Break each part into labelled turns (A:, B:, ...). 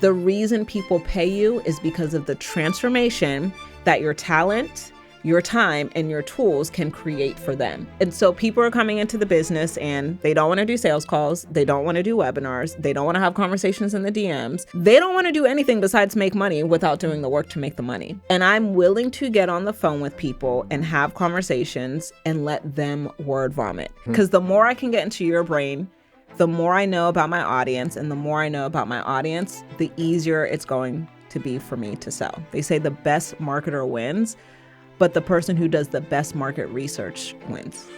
A: The reason people pay you is because of the transformation that your talent, your time, and your tools can create for them. And so people are coming into the business and they don't want to do sales calls. They don't want to do webinars. They don't want to have conversations in the DMs. They don't want to do anything besides make money without doing the work to make the money. And I'm willing to get on the phone with people and have conversations and let them word vomit. Because the more I can get into your brain, the more I know about my audience, and the more I know about my audience, the easier it's going to be for me to sell. They say the best marketer wins, but the person who does the best market research wins.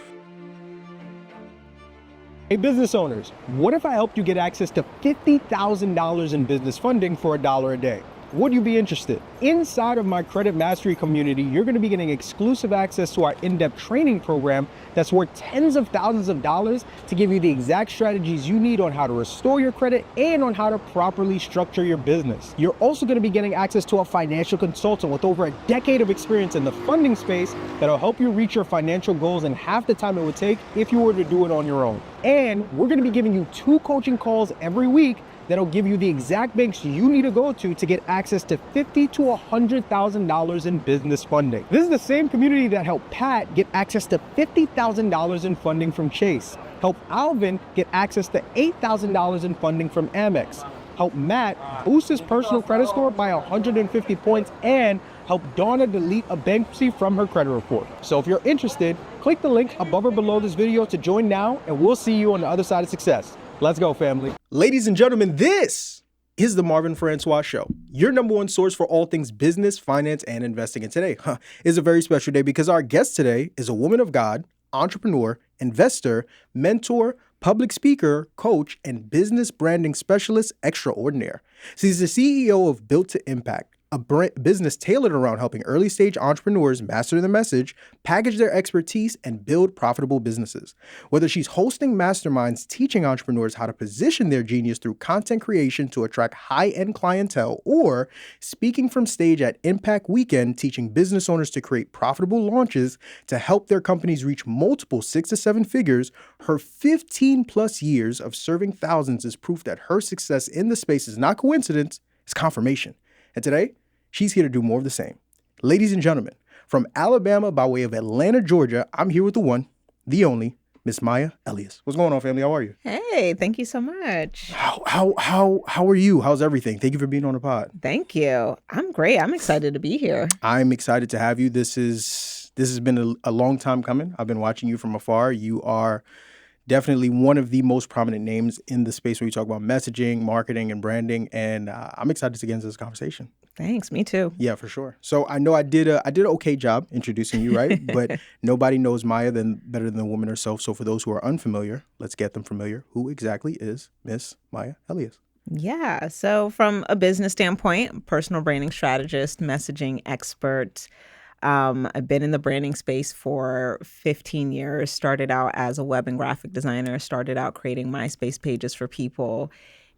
B: Hey, business owners, what if I helped you get access to $50,000 in business funding for $1 a day? Would you be interested? Inside of my Credit Mastery community, you're going to be getting exclusive access to our in-depth training program that's worth tens of thousands of dollars to give you the exact strategies you need on how to restore your credit and on how to properly structure your business. You're also going to be getting access to a financial consultant with over a decade of experience in the funding space that'll help you reach your financial goals in half the time it would take if you were to do it on your own. And we're going to be giving you 2 coaching calls every week that'll give you the exact banks you need to go to get access to $50,000 to $100,000 in business funding. This is the same community that helped Pat get access to $50,000 in funding from Chase, helped Alvin get access to $8,000 in funding from Amex, helped Matt boost his personal credit score by 150 points, and helped Donna delete a bankruptcy from her credit report. So if you're interested, click the link above or below this video to join now, and we'll see you on the other side of success. Let's go, family. Ladies and gentlemen, this is the Marvin Francois Show, your number one source for all things business, finance, and investing. And today is a very special day because our guest today is a woman of God, entrepreneur, investor, mentor, public speaker, coach, and business branding specialist extraordinaire. She's the CEO of Built to Impact, a business tailored around helping early stage entrepreneurs master their message, package their expertise, and build profitable businesses. Whether she's hosting masterminds teaching entrepreneurs how to position their genius through content creation to attract high-end clientele, or speaking from stage at Impact Weekend teaching business owners to create profitable launches to help their companies reach multiple 6 to 7 figures, her 15 plus years of serving thousands is proof that her success in the space is not coincidence, it's confirmation. And today, she's here to do more of the same. Ladies and gentlemen, from Alabama by way of Atlanta, Georgia, I'm here with the one, the only, Miss Maya Elious. What's going on, family? How are you?
A: Hey, thank you so much.
B: How are you? How's everything? Thank you for being on the pod.
A: Thank you. I'm great. I'm excited to be here.
B: I'm excited to have you. This has been a long time coming. I've been watching you from afar. You are definitely one of the most prominent names in the space where you talk about messaging, marketing, and branding. And I'm excited to get into this conversation.
A: Thanks. Me too.
B: Yeah, for sure. So I know I did an okay job introducing you, right? But nobody knows Maya better than the woman herself. So for those who are unfamiliar, let's get them familiar. Who exactly is Miss Maya Elious?
A: Yeah. So from a business standpoint, personal branding strategist, messaging expert. I've been in the branding space for 15 years, started out as a web and graphic designer, started out creating MySpace pages for people.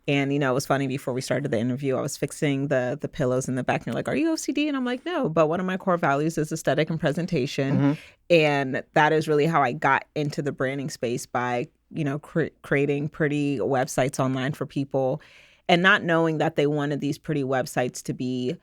A: And, it was funny, before we started the interview, I was fixing the pillows in the back and you're like, are you OCD? And I'm like, no, but one of my core values is aesthetic and presentation. Mm-hmm. And that is really how I got into the branding space by, creating pretty websites online for people and not knowing that they wanted these pretty websites to be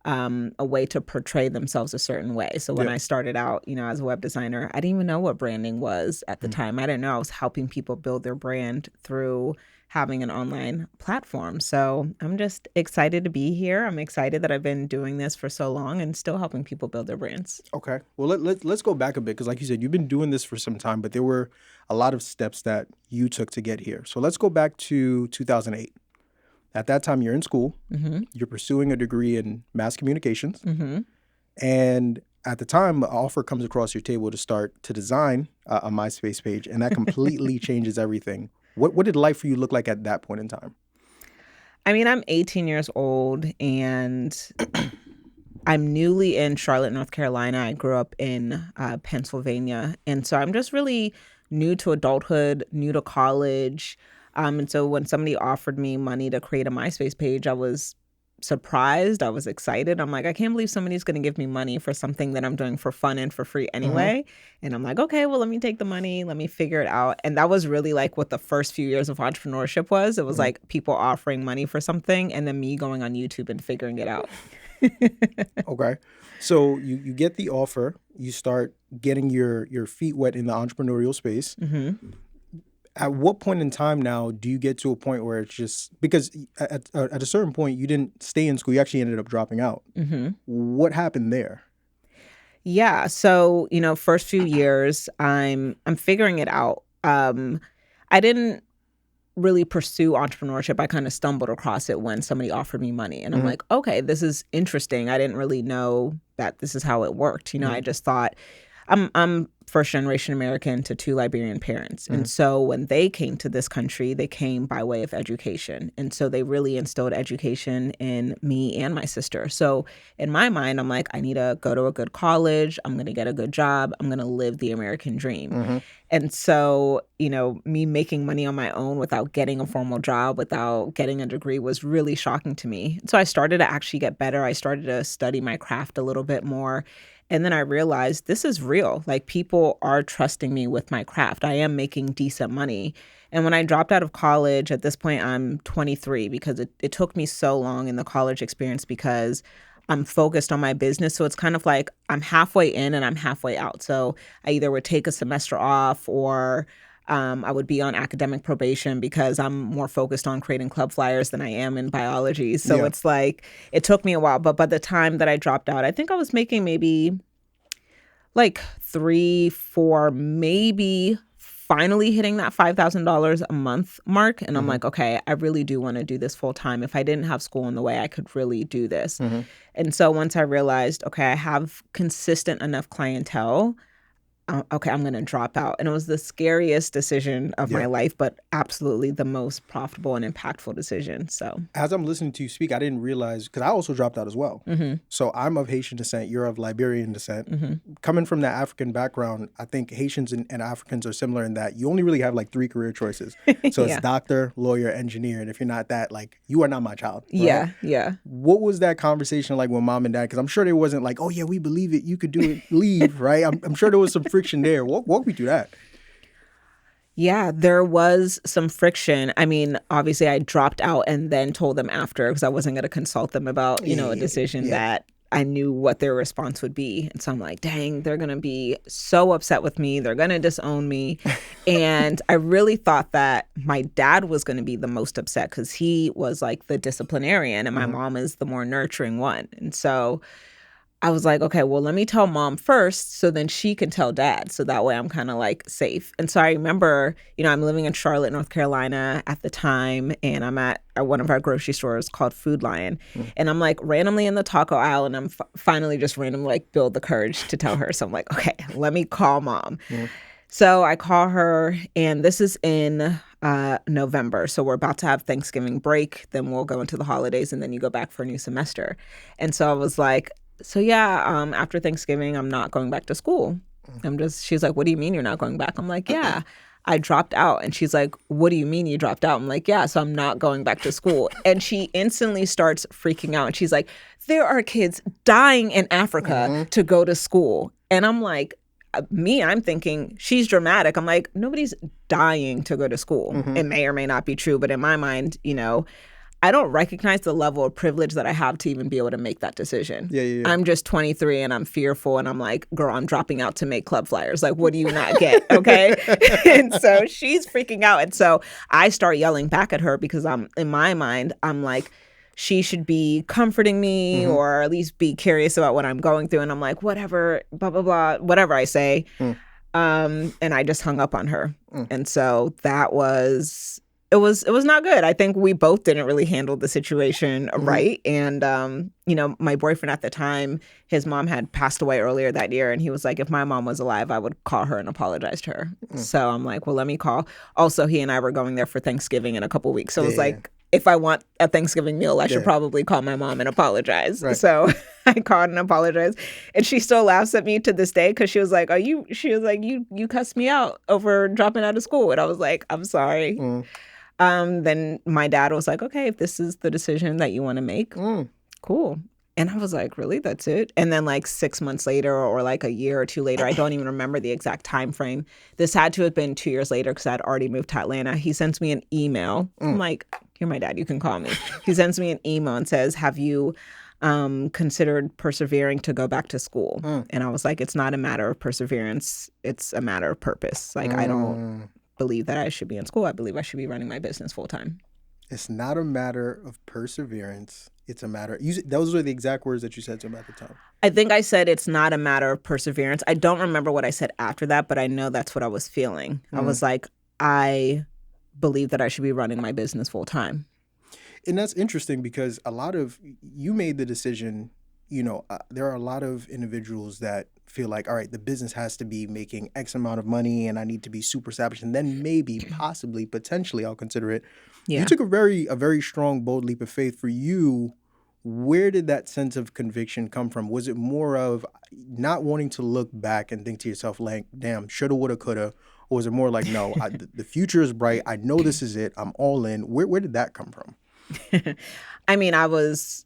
A: a way to portray themselves a certain way. So when I started out, as a web designer, I didn't even know what branding was at the time. I didn't know I was helping people build their brand through having an online platform. So I'm just excited to be here. I'm excited that I've been doing this for so long and still helping people build their brands.
B: Okay. Well, let's go back a bit because like you said, you've been doing this for some time, but there were a lot of steps that you took to get here. So let's go back to 2008. At that time, you're in school. Mm-hmm. You're pursuing a degree in mass communications. Mm-hmm. And at the time, an offer comes across your table to start to design a MySpace page, and that completely changes everything. What did life for you look like at that point in time?
A: I mean, I'm 18 years old, and I'm newly in Charlotte, North Carolina. I grew up in Pennsylvania. And so I'm just really new to adulthood, new to college. And so when somebody offered me money to create a MySpace page, I was surprised. I was excited. I'm like, I can't believe somebody's going to give me money for something that I'm doing for fun and for free anyway. And I'm like, okay, well, let me take the money. Let me figure it out. And that was really like what the first few years of entrepreneurship was. It was like people offering money for something and then me going on YouTube and figuring it out.
B: Okay. So you get the offer, you start getting your feet wet in the entrepreneurial space. At what point in time now do you get to a point where it's just, because at a certain point you didn't stay in school, you actually ended up dropping out. What happened there?
A: Yeah. So, first few years, I'm figuring it out. I didn't really pursue entrepreneurship. I kind of stumbled across it when somebody offered me money. And I'm like, okay, this is interesting. I didn't really know that this is how it worked. I just thought I'm first generation American to 2 Liberian parents. And so when they came to this country, they came by way of education. And so they really instilled education in me and my sister. So in my mind, I'm like, I need to go to a good college. I'm going to get a good job. I'm going to live the American dream. And so, me making money on my own without getting a formal job, without getting a degree was really shocking to me. So I started to actually get better. I started to study my craft a little bit more. And then I realized this is real. Like, people are trusting me with my craft. I am making decent money. And when I dropped out of college, at this point, I'm 23 because it took me so long in the college experience because I'm focused on my business. So it's kind of like I'm halfway in and I'm halfway out. So I either would take a semester off or I would be on academic probation because I'm more focused on creating club flyers than I am in biology. So it's like, it took me a while. But by the time that I dropped out, I think I was making maybe like 3, 4, maybe finally hitting that $5,000 a month mark. And I'm like, okay, I really do want to do this full time. If I didn't have school in the way, I could really do this. And so once I realized, okay, I have consistent enough clientele, okay, I'm going to drop out. And it was the scariest decision of my life, but absolutely the most profitable and impactful decision. So
B: as I'm listening to you speak, I didn't realize, because I also dropped out as well. So I'm of Haitian descent. You're of Liberian descent. Coming from that African background, I think Haitians and Africans are similar in that you only really have like 3 career choices. So it's doctor, lawyer, engineer. And if you're not that, like, you are not my child. Right?
A: Yeah.
B: What was that conversation like with mom and dad? Because I'm sure there wasn't like, oh yeah, we believe it, you could do it, leave, right? I'm sure there was some friction there. Walk me through that.
A: Yeah, there was some friction. I mean, obviously I dropped out and then told them after because I wasn't going to consult them about, a decision that I knew what their response would be. And so I'm like, dang, they're going to be so upset with me. They're going to disown me. And I really thought that my dad was going to be the most upset because he was like the disciplinarian and my mom is the more nurturing one. And so I was like, okay, well, let me tell mom first so then she can tell dad. So that way I'm kind of like safe. And so I remember, I'm living in Charlotte, North Carolina at the time. And I'm at one of our grocery stores called Food Lion. And I'm like randomly in the taco aisle and I'm finally just randomly like build the courage to tell her. So I'm like, okay, let me call mom. So I call her and this is in November. So we're about to have Thanksgiving break. Then we'll go into the holidays and then you go back for a new semester. And so I was like, so after Thanksgiving, I'm not going back to school. She's like, what do you mean you're not going back? I'm like, yeah, I dropped out. And she's like, what do you mean you dropped out? I'm like, yeah, so I'm not going back to school. And she instantly starts freaking out. And she's like, there are kids dying in Africa to go to school. And I'm like, I'm thinking she's dramatic. I'm like, nobody's dying to go to school. It may or may not be true. But in my mind, I don't recognize the level of privilege that I have to even be able to make that decision. I'm just 23 and I'm fearful and I'm like, girl, I'm dropping out to make club flyers. Like, what do you not get? Okay. And so she's freaking out. And so I start yelling back at her because in my mind, I'm like, she should be comforting me or at least be curious about what I'm going through. And I'm like, whatever, blah, blah, blah, whatever I say. And I just hung up on her. And so that was... It was not good. I think we both didn't really handle the situation right. And, my boyfriend at the time, his mom had passed away earlier that year. And he was like, if my mom was alive, I would call her and apologize to her. So I'm like, well, let me call. Also, he and I were going there for Thanksgiving in a couple weeks. So it was like, if I want a Thanksgiving meal, I should probably call my mom and apologize. Right. So I called and apologized. And she still laughs at me to this day because she was like, you cussed me out over dropping out of school. And I was like, I'm sorry. Then my dad was like, okay, if this is the decision that you want to make, cool. And I was like, really? That's it? And then like 6 months later or like a year or two later, I don't even remember the exact time frame. This had to have been 2 years later because I'd already moved to Atlanta. He sends me an email. I'm like, you're my dad. You can call me. He sends me an email and says, have you considered persevering to go back to school? And I was like, it's not a matter of perseverance. It's a matter of purpose. Like, I don't believe that I should be in school. I believe I should be running my business full time.
B: It's not a matter of perseverance. It's a matter. Those were the exact words that you said to him at the time.
A: I think I said it's not a matter of perseverance. I don't remember what I said after that, but I know that's what I was feeling. I was like, I believe that I should be running my business full time.
B: And that's interesting because you made the decision, there are a lot of individuals that feel like, all right, the business has to be making X amount of money and I need to be super established. And then maybe, possibly, potentially, I'll consider it.
A: Yeah.
B: You took a very strong, bold leap of faith. For you, where did that sense of conviction come from? Was it more of not wanting to look back and think to yourself, like, damn, shoulda, woulda, coulda? Or was it more like, no, the future is bright. I know this is it. I'm all in. Where did that come from?
A: I mean, I was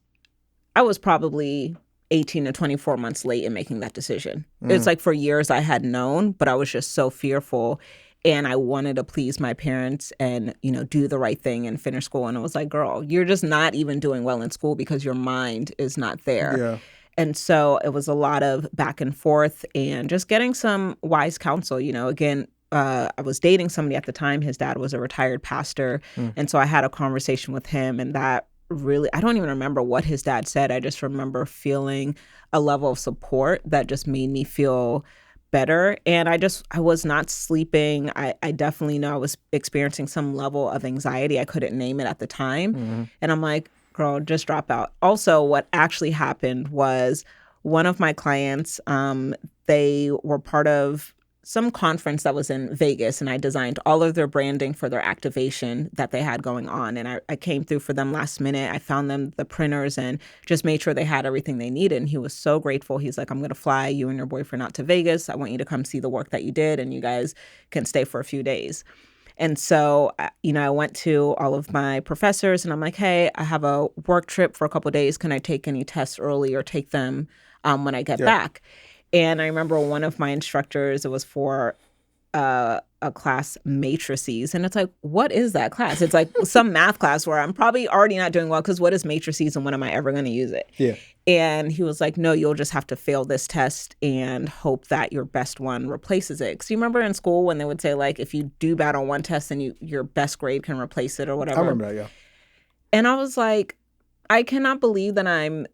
A: probably 18 to 24 months late in making that decision. It's like for years I had known, but I was just so fearful. And I wanted to please my parents and, do the right thing and finish school. And I was like, girl, you're just not even doing well in school because your mind is not there.
B: Yeah.
A: And so it was a lot of back and forth and just getting some wise counsel. Again, I was dating somebody at the time. His dad was a retired pastor. And so I had a conversation with him, and that really, I don't even remember what his dad said. I just remember feeling a level of support that just made me feel better. And I was not sleeping. I definitely know I was experiencing some level of anxiety. I couldn't name it at the time. And I'm like, girl, just drop out. Also, what actually happened was one of my clients, they were part of some conference that was in Vegas, and I designed all of their branding for their activation that they had going on. And I came through for them last minute. I found them the printers and just made sure they had everything they needed. And he was so grateful. He's like, I'm going to fly you and your boyfriend out to Vegas. I want you to come see the work that you did, and you guys can stay for a few days. And so, I went to all of my professors and I'm like, hey, I have a work trip for a couple of days. Can I take any tests early or take them when I get back? And I remember one of my instructors, it was for a class, matrices. And it's like, what is that class? It's like some math class where I'm probably already not doing well because what is matrices and when am I ever going to use it?
B: Yeah.
A: And he was like, no, you'll just have to fail this test and hope that your best one replaces it. Because you remember in school when they would say, like, if you do bad on one test, then your best grade can replace it or whatever.
B: I remember that, yeah.
A: And I was like, I cannot believe that I'm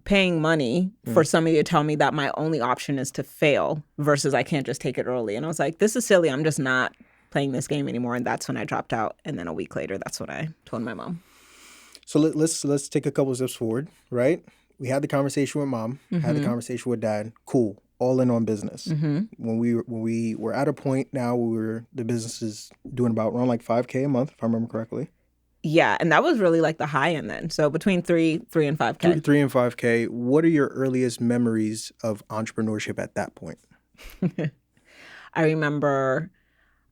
A: paying money for somebody to tell me that my only option is to fail versus I can't just take it early. And I was like, this is silly. I'm just not playing this game anymore. And that's when I dropped out. And then a week later, that's when I told my mom.
B: So let's take a couple of steps forward, right? We had the conversation with mom, had the conversation with dad. Cool. All in on business. When we were at a point now where the business is doing about around like $5K a month, if I remember correctly.
A: Yeah, and that was really like the high end then. So between three and 5K.
B: 3 and 5K. What are your earliest memories of entrepreneurship at that point?
A: I remember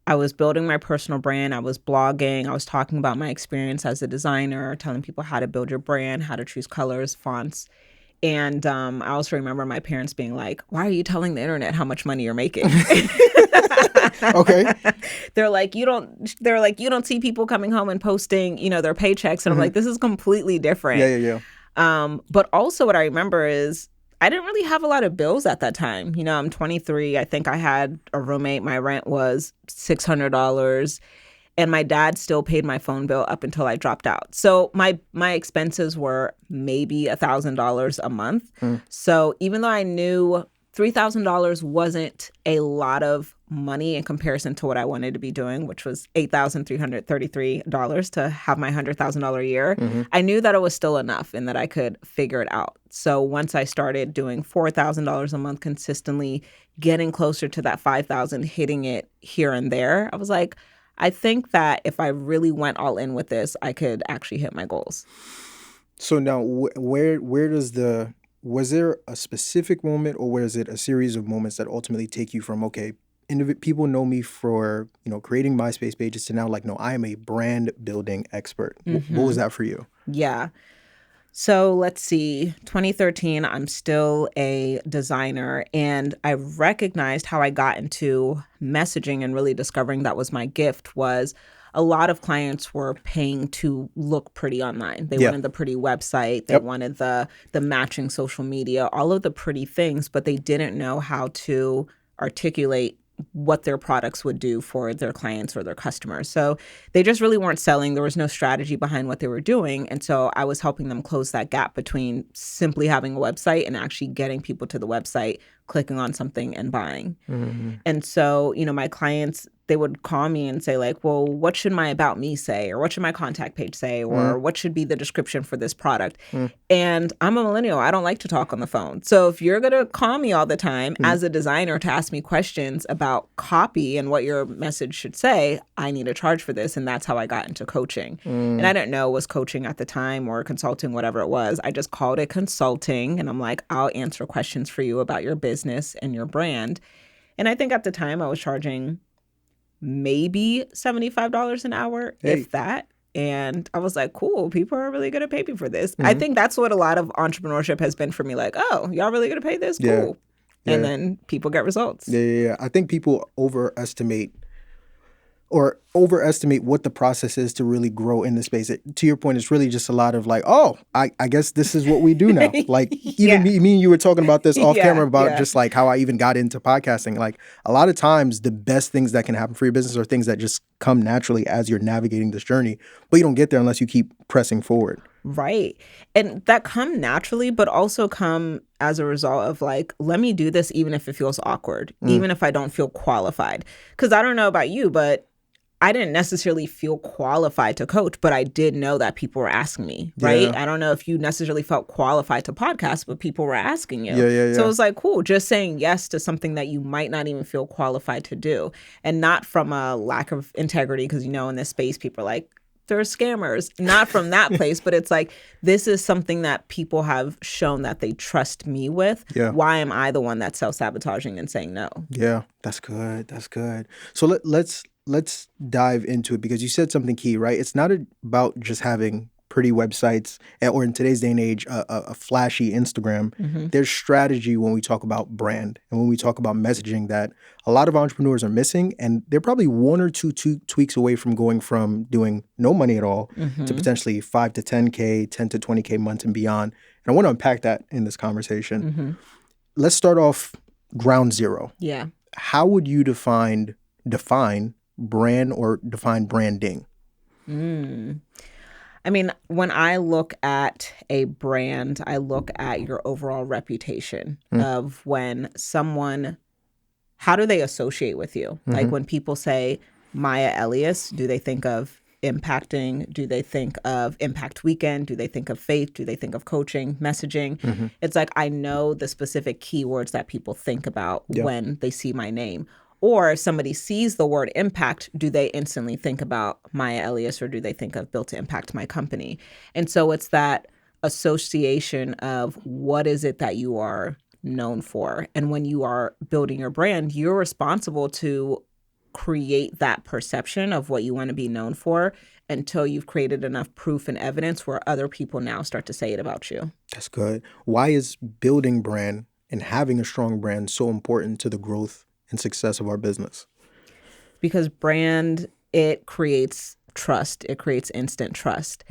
A: I was building my personal brand. I was blogging. I was talking about my experience as a designer, telling people how to build your brand, how to choose colors, fonts. And I also remember my parents being like, why are you telling the internet how much money you're making?
B: Okay.
A: They're like, you don't see people coming home and posting, their paychecks. And I'm like, this is completely different.
B: Yeah.
A: But also what I remember is I didn't really have a lot of bills at that time. I'm 23. I think I had a roommate. My rent was $600. And my dad still paid my phone bill up until I dropped out. So my expenses were maybe $1,000 a month. So even though I knew $3,000 wasn't a lot of money in comparison to what I wanted to be doing, which was $8,333 to have my $100,000 a year, I knew that it was still enough and that I could figure it out. So once I started doing $4,000 a month consistently, getting closer to that $5,000, hitting it here and there, I was like, I think that if I really went all in with this, I could actually hit my goals.
B: So now, was there a specific moment or was it a series of moments that ultimately take you from, okay, people know me for, creating MySpace pages to now like, no, I am a brand building expert. What was that for you?
A: Yeah. So let's see, 2013, I'm still a designer, and I recognized how I got into messaging and really discovering that was my gift was a lot of clients were paying to look pretty online. They wanted the pretty website, they wanted the matching social media, all of the pretty things, but they didn't know how to articulate what their products would do for their clients or their customers. So they just really weren't selling. There was no strategy behind what they were doing. And so I was helping them close that gap between simply having a website and actually getting people to the website, clicking on something and buying. And so, my clients, they would call me and say like, well, what should my about me say? Or what should my contact page say? Or what should be the description for this product? And I'm a millennial. I don't like to talk on the phone. So if you're going to call me all the time as a designer to ask me questions about copy and what your message should say, I need to charge for this. And that's how I got into coaching. And I didn't know it was coaching at the time or consulting, whatever it was. I just called it consulting. And I'm like, I'll answer questions for you about your business and your brand. And I think at the time I was charging maybe $75 an hour, if that. And I was like, cool, people are really going to pay me for this. I think that's what a lot of entrepreneurship has been for me. Like, oh, y'all really going to pay this? Cool. And then people get results.
B: Yeah. I think people overestimate what the process is to really grow in the space. To your point, it's really just a lot of like, oh, I guess this is what we do now. Like even me and you were talking about this off camera about just like how I even got into podcasting. Like a lot of times the best things that can happen for your business are things that just come naturally as you're navigating this journey, but you don't get there unless you keep pressing forward.
A: Right. And that come naturally, but also come as a result of like, let me do this even if it feels awkward, even if I don't feel qualified. Because I don't know about you, but I didn't necessarily feel qualified to coach, but I did know that people were asking me, right? I don't know if you necessarily felt qualified to podcast, but people were asking you. So it was like, cool, just saying yes to something that you might not even feel qualified to do. And not from a lack of integrity, because, in this space, people are like, they're scammers. Not from that place, but it's like, this is something that people have shown that they trust me with. Why am I the one that's self-sabotaging and saying no?
B: Yeah, that's good. That's good. So let's dive into it, because you said something key, right? It's not about just having pretty websites or in today's day and age, a flashy Instagram. There's strategy when we talk about brand and when we talk about messaging that a lot of entrepreneurs are missing. And they're probably one or two tweaks away from going from doing no money at all to potentially 5 to 10K, 10 to 20K months and beyond. And I want to unpack that in this conversation. Let's start off ground zero.
A: Yeah.
B: How would you define brand or define branding?
A: I mean, when I look at a brand, I look at your overall reputation of when someone, how do they associate with you? Like when people say Maya Elious, do they think of impacting? Do they think of Impact Weekend? Do they think of faith? Do they think of coaching, messaging? It's like, I know the specific keywords that people think about when they see my name. Or if somebody sees the word impact, do they instantly think about Maya Elious, or do they think of Built to Impact My Company? And so it's that association of what is it that you are known for. And when you are building your brand, you're responsible to create that perception of what you want to be known for until you've created enough proof and evidence where other people now start to say it about you.
B: That's good. Why is building brand and having a strong brand so important to the growth and success of our business?
A: Because brand, it creates trust. It creates instant trust.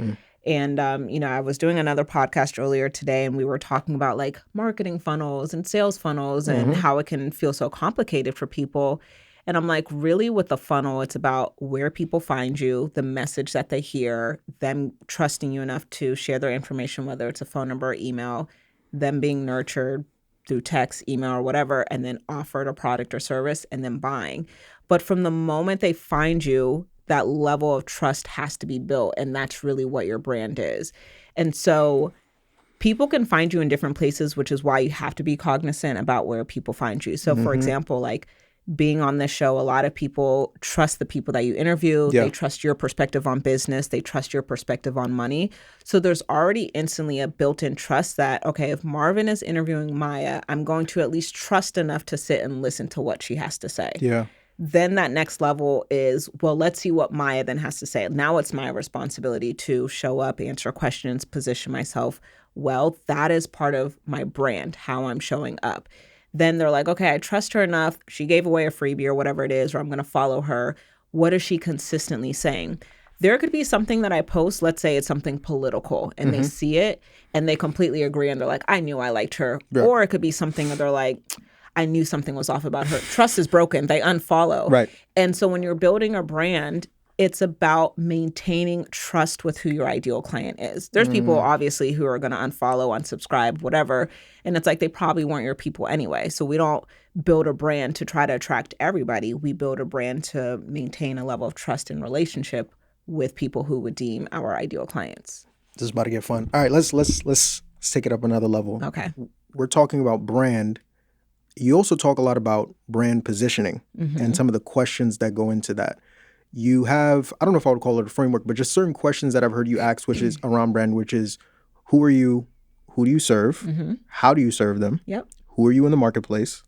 A: And, I was doing another podcast earlier today, and we were talking about like marketing funnels and sales funnels and how it can feel so complicated for people. And I'm like, really, with the funnel, it's about where people find you, the message that they hear, them trusting you enough to share their information, whether it's a phone number or email, them being nurtured through text, email, or whatever, and then offered a product or service, and then buying. But from the moment they find you, that level of trust has to be built, and that's really what your brand is. And so people can find you in different places, which is why you have to be cognizant about where people find you. So for example, like being on this show, a lot of people trust the people that you interview.
B: Yeah.
A: They trust your perspective on business. They trust your perspective on money. So there's already instantly a built-in trust that, okay, if Marvin is interviewing Maya, I'm going to at least trust enough to sit and listen to what she has to say.
B: Yeah.
A: Then that next level is, well, let's see what Maya then has to say. Now it's my responsibility to show up, answer questions, position myself well. That is part of my brand, how I'm showing up. Then they're like, okay, I trust her enough. She gave away a freebie or whatever it is, or I'm going to follow her. What is she consistently saying? There could be something that I post, let's say it's something political, and they see it and they completely agree and they're like, I knew I liked her.
B: Yeah.
A: Or it could be something that they're like, I knew something was off about her. Trust is broken. They unfollow.
B: Right.
A: And so when you're building a brand, it's about maintaining trust with who your ideal client is. There's people obviously who are going to unfollow, unsubscribe, whatever. And it's like they probably weren't your people anyway. So we don't build a brand to try to attract everybody. We build a brand to maintain a level of trust and relationship with people who would deem our ideal clients.
B: This is about to get fun. All right, let's take it up another level.
A: Okay.
B: We're talking about brand. You also talk a lot about brand positioning and some of the questions that go into that. You have, I don't know if I would call it a framework, but just certain questions that I've heard you ask, which is around brand, which is who are you? Who do you serve? How do you serve them?
A: Yep.
B: Who are you in the marketplace?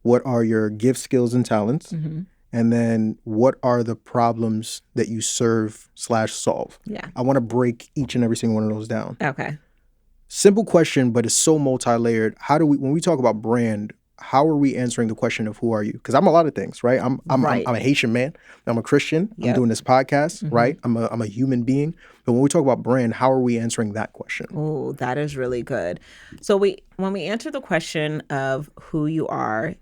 B: What are your gifts, skills, and talents? And then what are the problems that you serve/solve?
A: Yeah.
B: I want to break each and every single one of those down.
A: Okay.
B: Simple question, but it's so multi-layered. How do we, when we talk about brand, how are we answering the question of who are you? Because I'm a lot of things, right? I'm a Haitian man. I'm a Christian.
A: Yep.
B: I'm doing this podcast, right? I'm a human being. But when we talk about brand, how are we answering that question?
A: Oh, that is really good. So when we answer the question of who you are,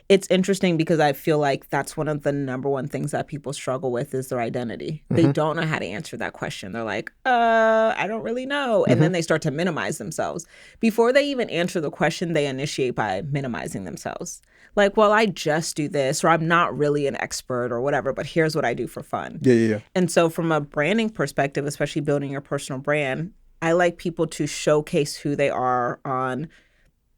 A: it's interesting because I feel like that's one of the number one things that people struggle with is their identity. They don't know how to answer that question. They're like, I don't really know. And then they start to minimize themselves. Before they even answer the question, they initiate by minimizing themselves. Like, well, I just do this, or I'm not really an expert or whatever, but here's what I do for fun.
B: Yeah.
A: And so from a branding perspective, especially building your personal brand, I like people to showcase who they are on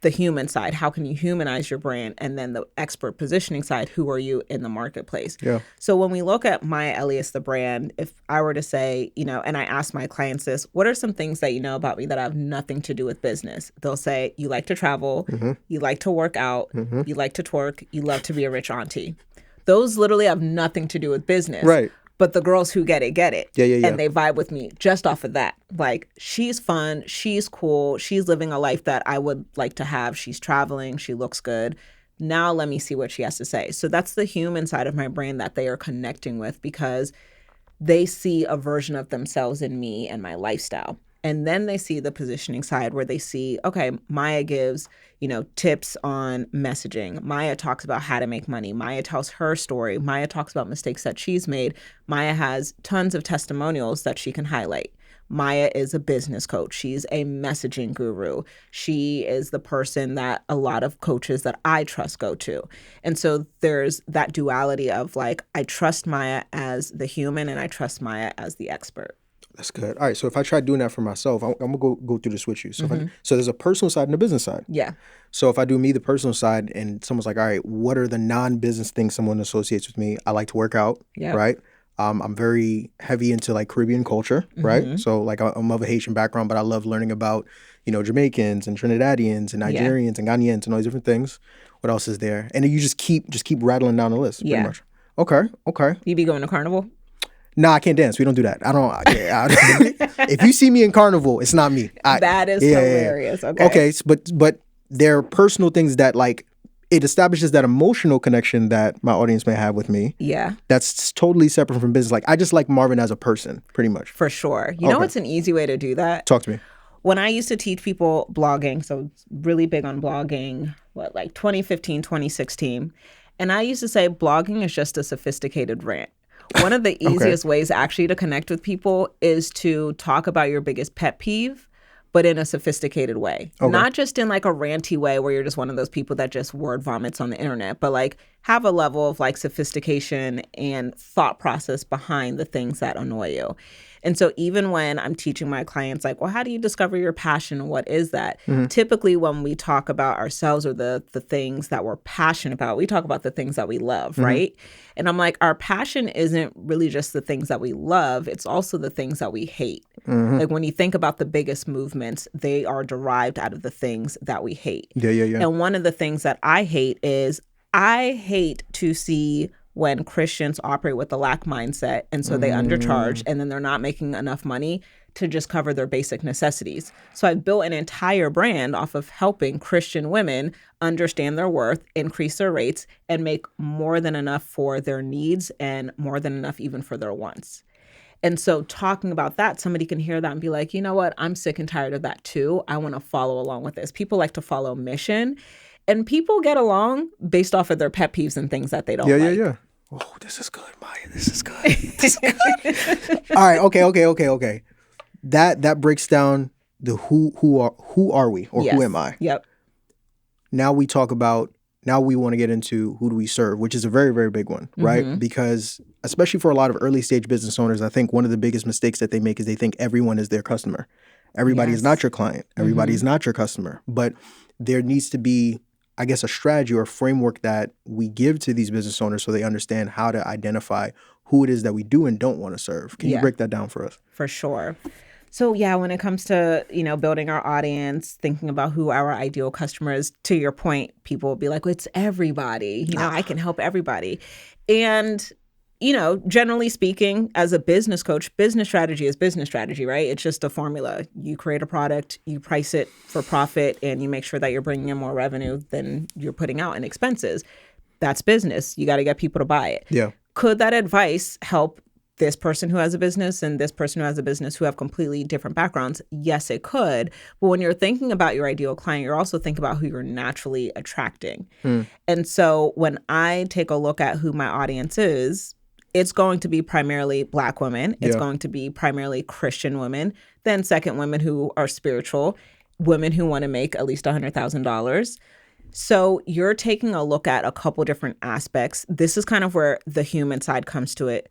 A: the human side. How can you humanize your brand? And then the expert positioning side, who are you in the marketplace?
B: Yeah.
A: So when we look at Elious, the brand, if I were to say, and I ask my clients this, what are some things that you know about me that have nothing to do with business? They'll say, you like to travel, you like to work out, you like to twerk, you love to be a rich auntie. Those literally have nothing to do with business.
B: Right.
A: But the girls who get it, get it.
B: Yeah.
A: And they vibe with me just off of that. Like, she's fun, she's cool, she's living a life that I would like to have. She's traveling, she looks good. Now let me see what she has to say. So that's the human side of my brain that they are connecting with because they see a version of themselves in me and my lifestyle. And then they see the positioning side where they see, okay, Maya gives, tips on messaging. Maya talks about how to make money. Maya tells her story. Maya talks about mistakes that she's made. Maya has tons of testimonials that she can highlight. Maya is a business coach. She's a messaging guru. She is the person that a lot of coaches that I trust go to. And so there's that duality of like, I trust Maya as the human and I trust Maya as the expert.
B: That's good. All right. So if I try doing that for myself, I'm gonna go through this with you. So so there's a personal side and a business side.
A: Yeah.
B: So if I do me, the personal side, and someone's like, all right, what are the non-business things someone associates with me? I like to work out.
A: Yeah.
B: Right. I'm very heavy into like Caribbean culture. Right. So like I'm of a Haitian background, but I love learning about, Jamaicans and Trinidadians and Nigerians and Ghanaians and all these different things. What else is there? And then you just keep rattling down the list. Pretty much. Okay.
A: You be going to Carnival?
B: Nah, I can't dance. We don't do that. If you see me in Carnival, it's not me.
A: That is hilarious.
B: Yeah.
A: Okay.
B: Okay, but there are personal things that like it establishes that emotional connection that my audience may have with me.
A: Yeah.
B: That's totally separate from business. Like I just like Marvin as a person, pretty much.
A: For sure. You know what's an easy way to do that?
B: Talk to me.
A: When I used to teach people blogging, so really big on blogging, 2015, 2016. And I used to say blogging is just a sophisticated rant. One of the easiest ways actually to connect with people is to talk about your biggest pet peeve, but in a sophisticated way. Not just in like a ranty way where you're just one of those people that just word vomits on the internet, but like have a level of like sophistication and thought process behind the things that annoy you. And so even when I'm teaching my clients, like, well, how do you discover your passion and what is that?
B: Mm-hmm.
A: Typically, when we talk about ourselves or the things that we're passionate about, we talk about the things that we love,
B: Mm-hmm.
A: right? And I'm like, our passion isn't really just the things that we love. It's also the things that we hate.
B: Mm-hmm.
A: Like when you think about the biggest movements, they are derived out of the things that we hate.
B: Yeah.
A: And one of the things that I hate is I hate to see when Christians operate with the lack mindset, and so they undercharge, and then they're not making enough money to just cover their basic necessities. So I've built an entire brand off of helping Christian women understand their worth, increase their rates, and make more than enough for their needs and more than enough even for their wants. And so talking about that, somebody can hear that and be like, you know what? I'm sick and tired of that too. I want to follow along with this. People like to follow mission, and people get along based off of their pet peeves and things that they don't like.
B: Yeah. Oh, this is good, Maya. This is good. This is good. All right. Okay. That breaks down the who are we or who am I?
A: Yep.
B: Now we want to get into who do we serve, which is a very, very big one, right?
A: Mm-hmm.
B: Because especially for a lot of early stage business owners, I think one of the biggest mistakes that they make is they think everyone is their customer. Everybody is not your client. Everybody is not your customer. But there needs to be, I guess, a strategy or a framework that we give to these business owners so they understand how to identify who it is that we do and don't want to serve. Can you break that down for us?
A: For sure. So yeah, when it comes to, building our audience, thinking about who our ideal customer is, to your point, people will be like, well, it's everybody. I can help everybody. And, generally speaking, as a business coach, business strategy is business strategy, right? It's just a formula. You create a product, you price it for profit, and you make sure that you're bringing in more revenue than you're putting out in expenses. That's business. You got to get people to buy it.
B: Yeah.
A: Could that advice help this person who has a business and this person who has a business who have completely different backgrounds? Yes, it could. But when you're thinking about your ideal client, you're also thinking about who you're naturally attracting. And so when I take a look at who my audience is, it's going to be primarily Black women. It's going to be primarily Christian women, then second women who are spiritual, women who want to make at least $100,000. So you're taking a look at a couple different aspects. This is kind of where the human side comes to it.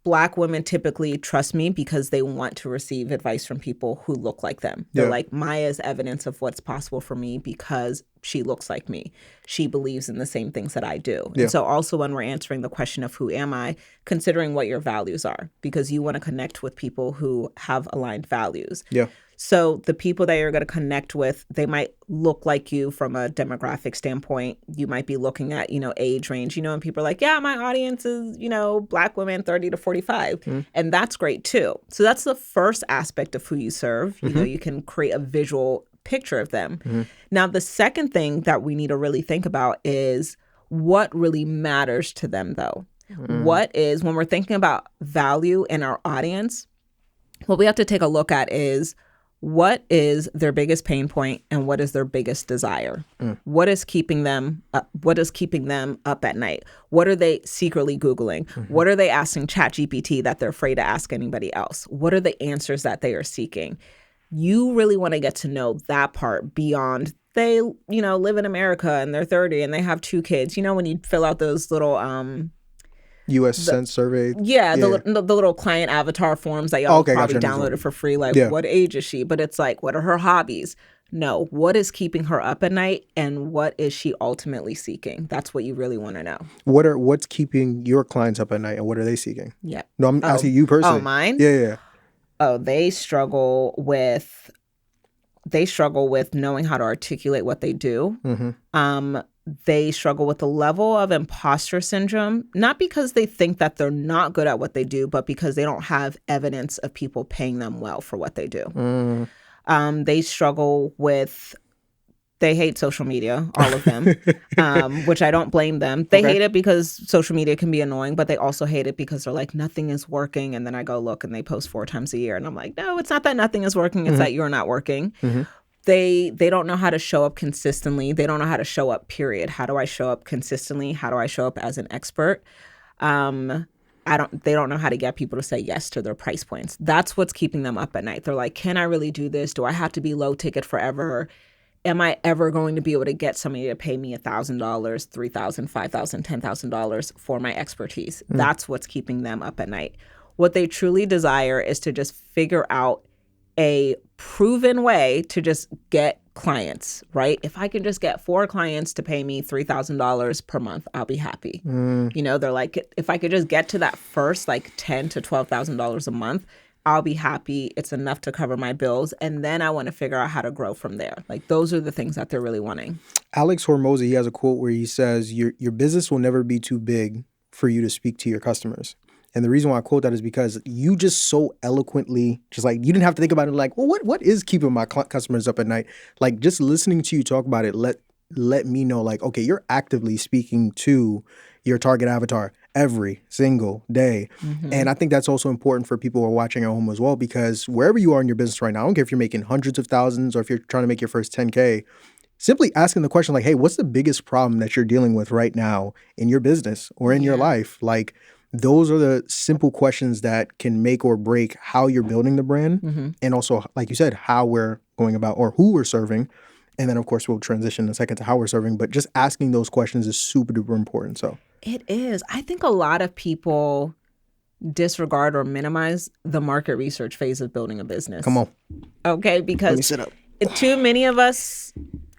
A: Black women typically trust me because they want to receive advice from people who look like them. They're like, Maya's evidence of what's possible for me because she looks like me. She believes in the same things that I do. And so also when we're answering the question of who am I, considering what your values are, because you want to connect with people who have aligned values.
B: Yeah.
A: So the people that you're going to connect with, they might look like you from a demographic standpoint. You might be looking at, age range, and people are like, yeah, my audience is, Black women 30 to 45. And that's great too. So that's the first aspect of who you serve. You can create a visual picture of them. Now, the second thing that we need to really think about is what really matters to them though. What is, when we're thinking about value in our audience, what we have to take a look at is, what is their biggest pain point and what is their biggest desire? What is keeping them up? What is keeping them up at night? What are they secretly Googling? What are they asking ChatGPT that they're afraid to ask anybody else? What are the answers that they are seeking? You really want to get to know that part beyond they, live in America and they're 30 and they have 2 kids. When you fill out those little
B: U.S. Sense survey.
A: The little client avatar forms that y'all probably downloaded for free. Like, what age is she? But it's like, what are her hobbies? No, what is keeping her up at night and what is she ultimately seeking? That's what you really want to know.
B: What's keeping your clients up at night and what are they seeking?
A: Yeah.
B: No, I'm asking you personally.
A: Oh, mine?
B: Yeah.
A: Oh, they struggle with knowing how to articulate what they do. They struggle with the level of imposter syndrome, not because they think that they're not good at what they do, but because they don't have evidence of people paying them well for what they do. They struggle with, they hate social media, all of them, which I don't blame them. They hate it because social media can be annoying, but they also hate it because they're like, nothing is working. And then I go look and they post 4 times a year. And I'm like, no, it's not that nothing is working. It's that you're not working. They don't know how to show up consistently. They don't know how to show up, period. How do I show up consistently? How do I show up as an expert? They don't know how to get people to say yes to their price points. That's what's keeping them up at night. They're like, can I really do this? Do I have to be low ticket forever? Am I ever going to be able to get somebody to pay me $1,000, $3,000, $5,000, $10,000 for my expertise? That's what's keeping them up at night. What they truly desire is to just figure out a proven way to just get clients, right? If I can just get 4 clients to pay me $3,000 per month, I'll be happy. You know, they're like, if I could just get to that first like $10,000 to $12,000 a month, I'll be happy. It's enough to cover my bills. And then I want to figure out how to grow from there. Like those are the things that they're really wanting.
B: Alex Hormozy, he has a quote where he says, your business will never be too big for you to speak to your customers. And the reason why I quote that is because you just so eloquently, just like, you didn't have to think about it like, well, what is keeping my customers up at night? Like, just listening to you talk about it, let me know, like, okay, you're actively speaking to your target avatar every single day. And I think that's also important for people who are watching at home as well, because wherever you are in your business right now, I don't care if you're making hundreds of thousands or if you're trying to make your first 10K, simply asking the question like, hey, what's the biggest problem that you're dealing with right now in your business or in your life? Like, those are the simple questions that can make or break how you're building the brand. And also, like you said, how we're going about or who we're serving. And then, of course, we'll transition in a second to how we're serving. But just asking those questions is super duper important. So
A: it is. I think a lot of people disregard or minimize the market research phase of building a business.
B: come on,
A: Okay,
B: let me
A: because
B: sit up.
A: too many of us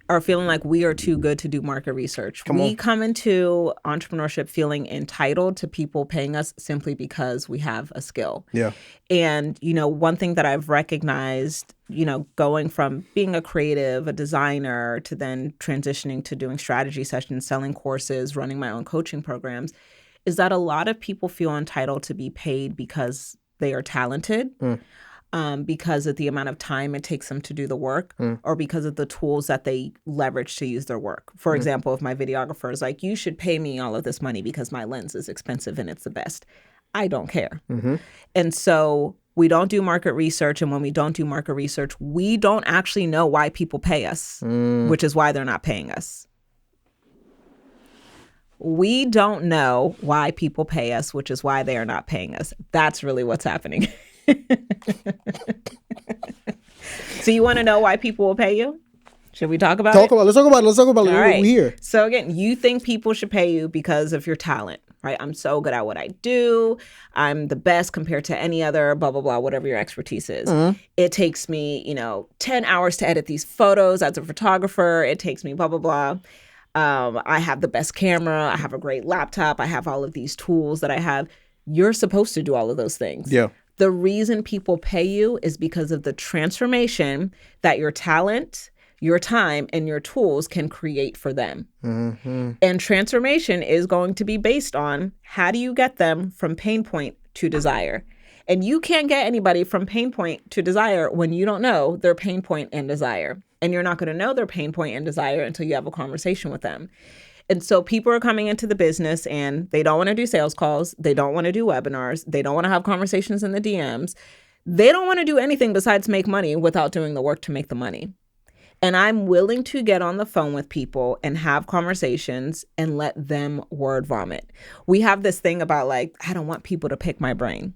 A: are feeling like we are too good to do market research. We come into entrepreneurship feeling entitled to people paying us simply because we have a skill.
B: Yeah.
A: And, you know, one thing that I've recognized, you know, going from being a creative, a designer, to then transitioning to doing strategy sessions, selling courses, running my own coaching programs, is that a lot of people feel entitled to be paid because they are talented. Because of the amount of time it takes them to do the work, or because of the tools that they leverage to use their work. For example, if my videographer is like, you should pay me all of this money because my lens is expensive and it's the best, I don't care. And so we don't do market research. And when we don't do market research, we don't actually know why people pay us, which is why they're not paying us. We don't know why people pay us, which is why they are not paying us. That's really what's happening. So you want to know why people will pay you? Should we talk about it?
B: Let's talk about it.
A: All right.
B: We're here.
A: So again, you think people should pay you because of your talent, right? I'm so good at what I do. I'm the best compared to any other, blah, blah, blah, whatever your expertise is. It takes me, 10 hours to edit these photos as a photographer. It takes me blah, blah, blah. I have the best camera. I have a great laptop. I have all of these tools that I have. You're supposed to do all of those things.
B: Yeah.
A: The reason people pay you is because of the transformation that your talent, your time, and your tools can create for them. And transformation is going to be based on how do you get them from pain point to desire. And you can't get anybody from pain point to desire when you don't know their pain point and desire. And you're not going to know their pain point and desire until you have a conversation with them. And so people are coming into the business and they don't want to do sales calls. They don't want to do webinars. They don't want to have conversations in the DMs. They don't want to do anything besides make money without doing the work to make the money. And I'm willing to get on the phone with people and have conversations and let them word vomit. We have this thing about like, I don't want people to pick my brain.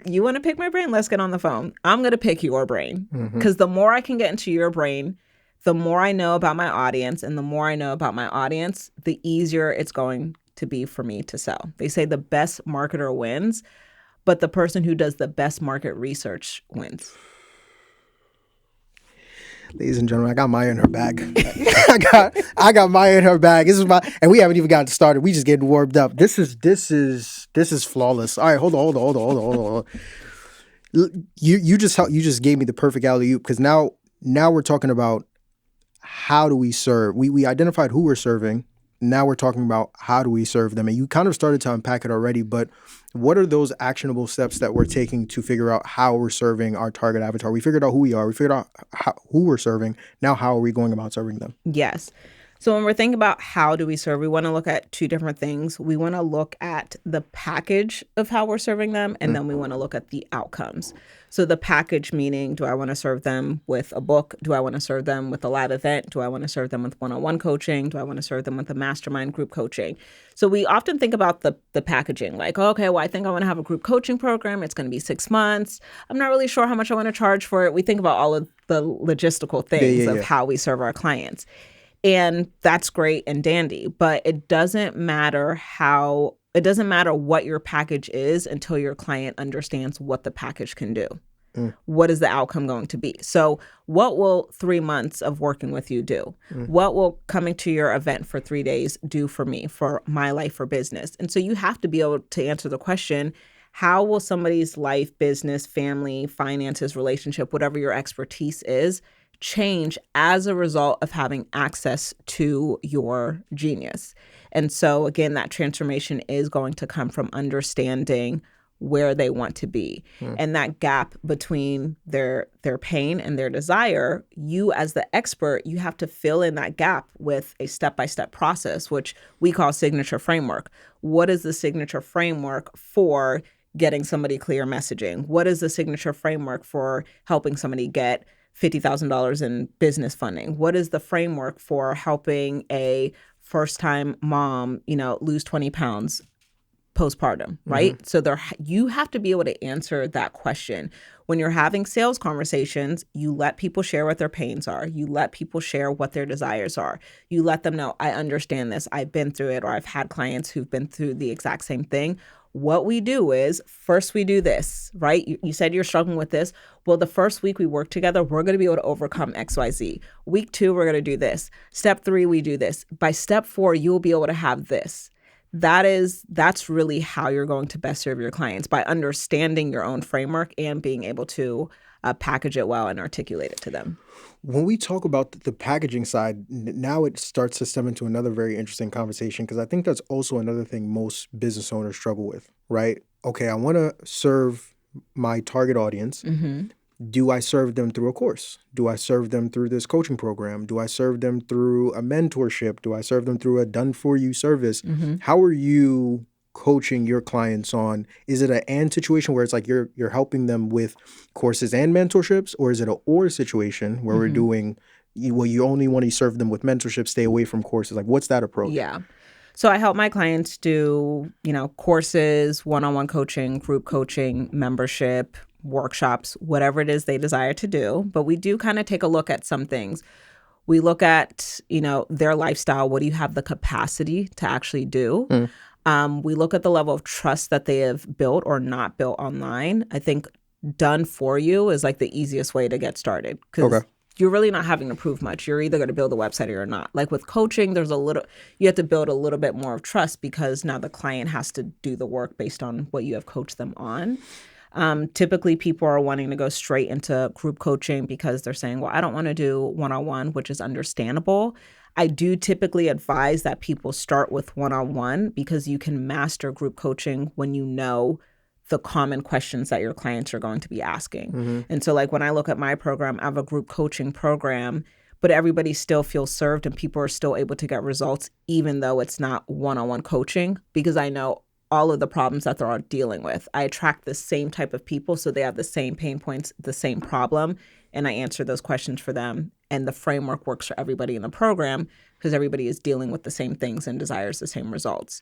A: You want to pick my brain? Let's get on the phone. I'm going to pick your brain because the more I can get into your brain, the more I know about my audience, and the more I know about my audience, the easier it's going to be for me to sell. They say the best marketer wins, but the person who does the best market research wins.
B: Ladies and gentlemen, I got Maya in her bag. I got Maya in her bag. This is and we haven't even gotten started. We just getting warmed up. This is flawless. All right, hold on. You just gave me the perfect alley-oop, because now we're talking about how do we serve. We identified who we're serving. Now we're talking about how do we serve them. And you kind of started to unpack it already, but what are those actionable steps that we're taking to figure out how we're serving our target avatar? We figured out who we are. We figured out who we're serving. Now, how are we going about serving them?
A: Yes. So when we're thinking about how do we serve, we want to look at two different things. We want to look at the package of how we're serving them, and then we want to look at the outcomes. So the package meaning, do I want to serve them with a book? Do I want to serve them with a live event? Do I want to serve them with one-on-one coaching? Do I want to serve them with a mastermind group coaching? So we often think about the packaging, like, okay, well, I think I want to have a group coaching program. It's going to be 6 months. I'm not really sure how much I want to charge for it. We think about all of the logistical things of how we serve our clients. And that's great and dandy, but it doesn't matter how It doesn't matter what your package is until your client understands what the package can do. What is the outcome going to be? So what will 3 months of working with you do? What will coming to your event for 3 days do for me, for my life or business? And so you have to be able to answer the question, how will somebody's life, business, family, finances, relationship, whatever your expertise is, change as a result of having access to your genius? And so again, that transformation is going to come from understanding where they want to be. And that gap between their pain and their desire, you as the expert, you have to fill in that gap with a step-by-step process, which we call signature framework. What is the signature framework for getting somebody clear messaging? What is the signature framework for helping somebody get $50,000 in business funding? What is the framework for helping a first-time mom, lose 20 pounds postpartum, right? So you have to be able to answer that question. When you're having sales conversations, you let people share what their pains are. You let people share what their desires are. You let them know, I understand this, I've been through it, or I've had clients who've been through the exact same thing. What we do is, first we do this, right? You said you're struggling with this. Well, the first week we work together, we're going to be able to overcome XYZ. Week 2, we're going to do this. Step 3, we do this. By step 4, you'll be able to have this. That's really how you're going to best serve your clients, by understanding your own framework and being able to package it well and articulate it to them.
B: When we talk about the packaging side, now it starts to stem into another very interesting conversation, because I think that's also another thing most business owners struggle with, right? Okay, I want to serve my target audience. Do I serve them through a course? Do I serve them through this coaching program? Do I serve them through a mentorship? Do I serve them through a done-for-you service? How are you coaching your clients on? Is it an and situation where it's like you're helping them with courses and mentorships, or is it an or situation where we're doing, well, you only want to serve them with mentorship, stay away from courses? Like, what's that approach?
A: Yeah. So I help my clients do, courses, one-on-one coaching, group coaching, membership, workshops, whatever it is they desire to do. But we do kind of take a look at some things. We look at, their lifestyle. What do you have the capacity to actually do? We look at the level of trust that they have built or not built online. I think done for you is like the easiest way to get started, because you're really not having to prove much. You're either going to build a website or you're not. Like with coaching, you have to build a little bit more of trust, because now the client has to do the work based on what you have coached them on. Typically, people are wanting to go straight into group coaching because they're saying, well, I don't want to do one-on-one, which is understandable. I do typically advise that people start with one-on-one, because you can master group coaching when you know the common questions that your clients are going to be asking. And so like when I look at my program, I have a group coaching program, but everybody still feels served and people are still able to get results, even though it's not one-on-one coaching, because I know all of the problems that they're all dealing with. I attract the same type of people, so they have the same pain points, the same problem, and I answer those questions for them. And the framework works for everybody in the program, because everybody is dealing with the same things and desires the same results.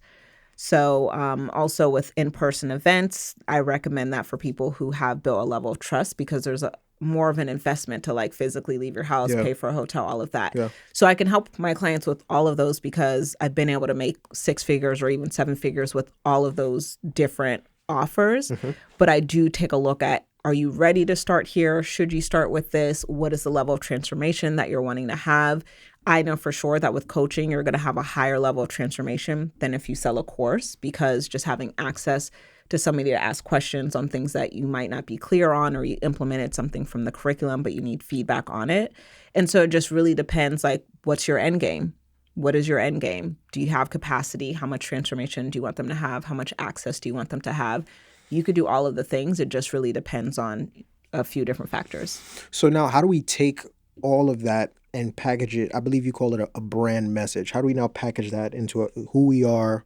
A: So also with in-person events, I recommend that for people who have built a level of trust, because there's more of an investment to like physically leave your house, pay for a hotel, all of that. So I can help my clients with all of those, because I've been able to make 6 figures or even 7 figures with all of those different offers. But I do take a look at, are you ready to start here? Should you start with this? What is the level of transformation that you're wanting to have? I know for sure that with coaching, you're going to have a higher level of transformation than if you sell a course, because just having access to somebody to ask questions on things that you might not be clear on, or you implemented something from the curriculum, but you need feedback on it. And so it just really depends, like, what's your end game? What is your end game? Do you have capacity? How much transformation do you want them to have? How much access do you want them to have? You could do all of the things. It just really depends on a few different factors.
B: So now how do we take all of that and package it? I believe you call it a brand message. How do we now package that into who we are,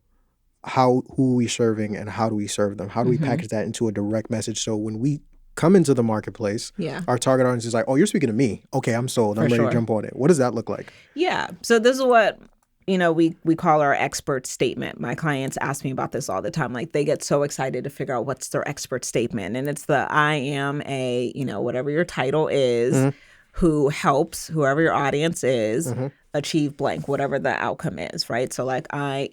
B: who we serving, and how do we serve them? How do we package that into a direct message, so when we come into the marketplace, our target audience is like, oh, you're speaking to me. Okay, I'm sold. I'm ready to jump on it. What does that look like?
A: Yeah. So this is what, we call our expert statement. My clients ask me about this all the time. Like, they get so excited to figure out what's their expert statement. And it's I am a, whatever your title is, who helps whoever your audience is achieve blank, whatever the outcome is, right? So like I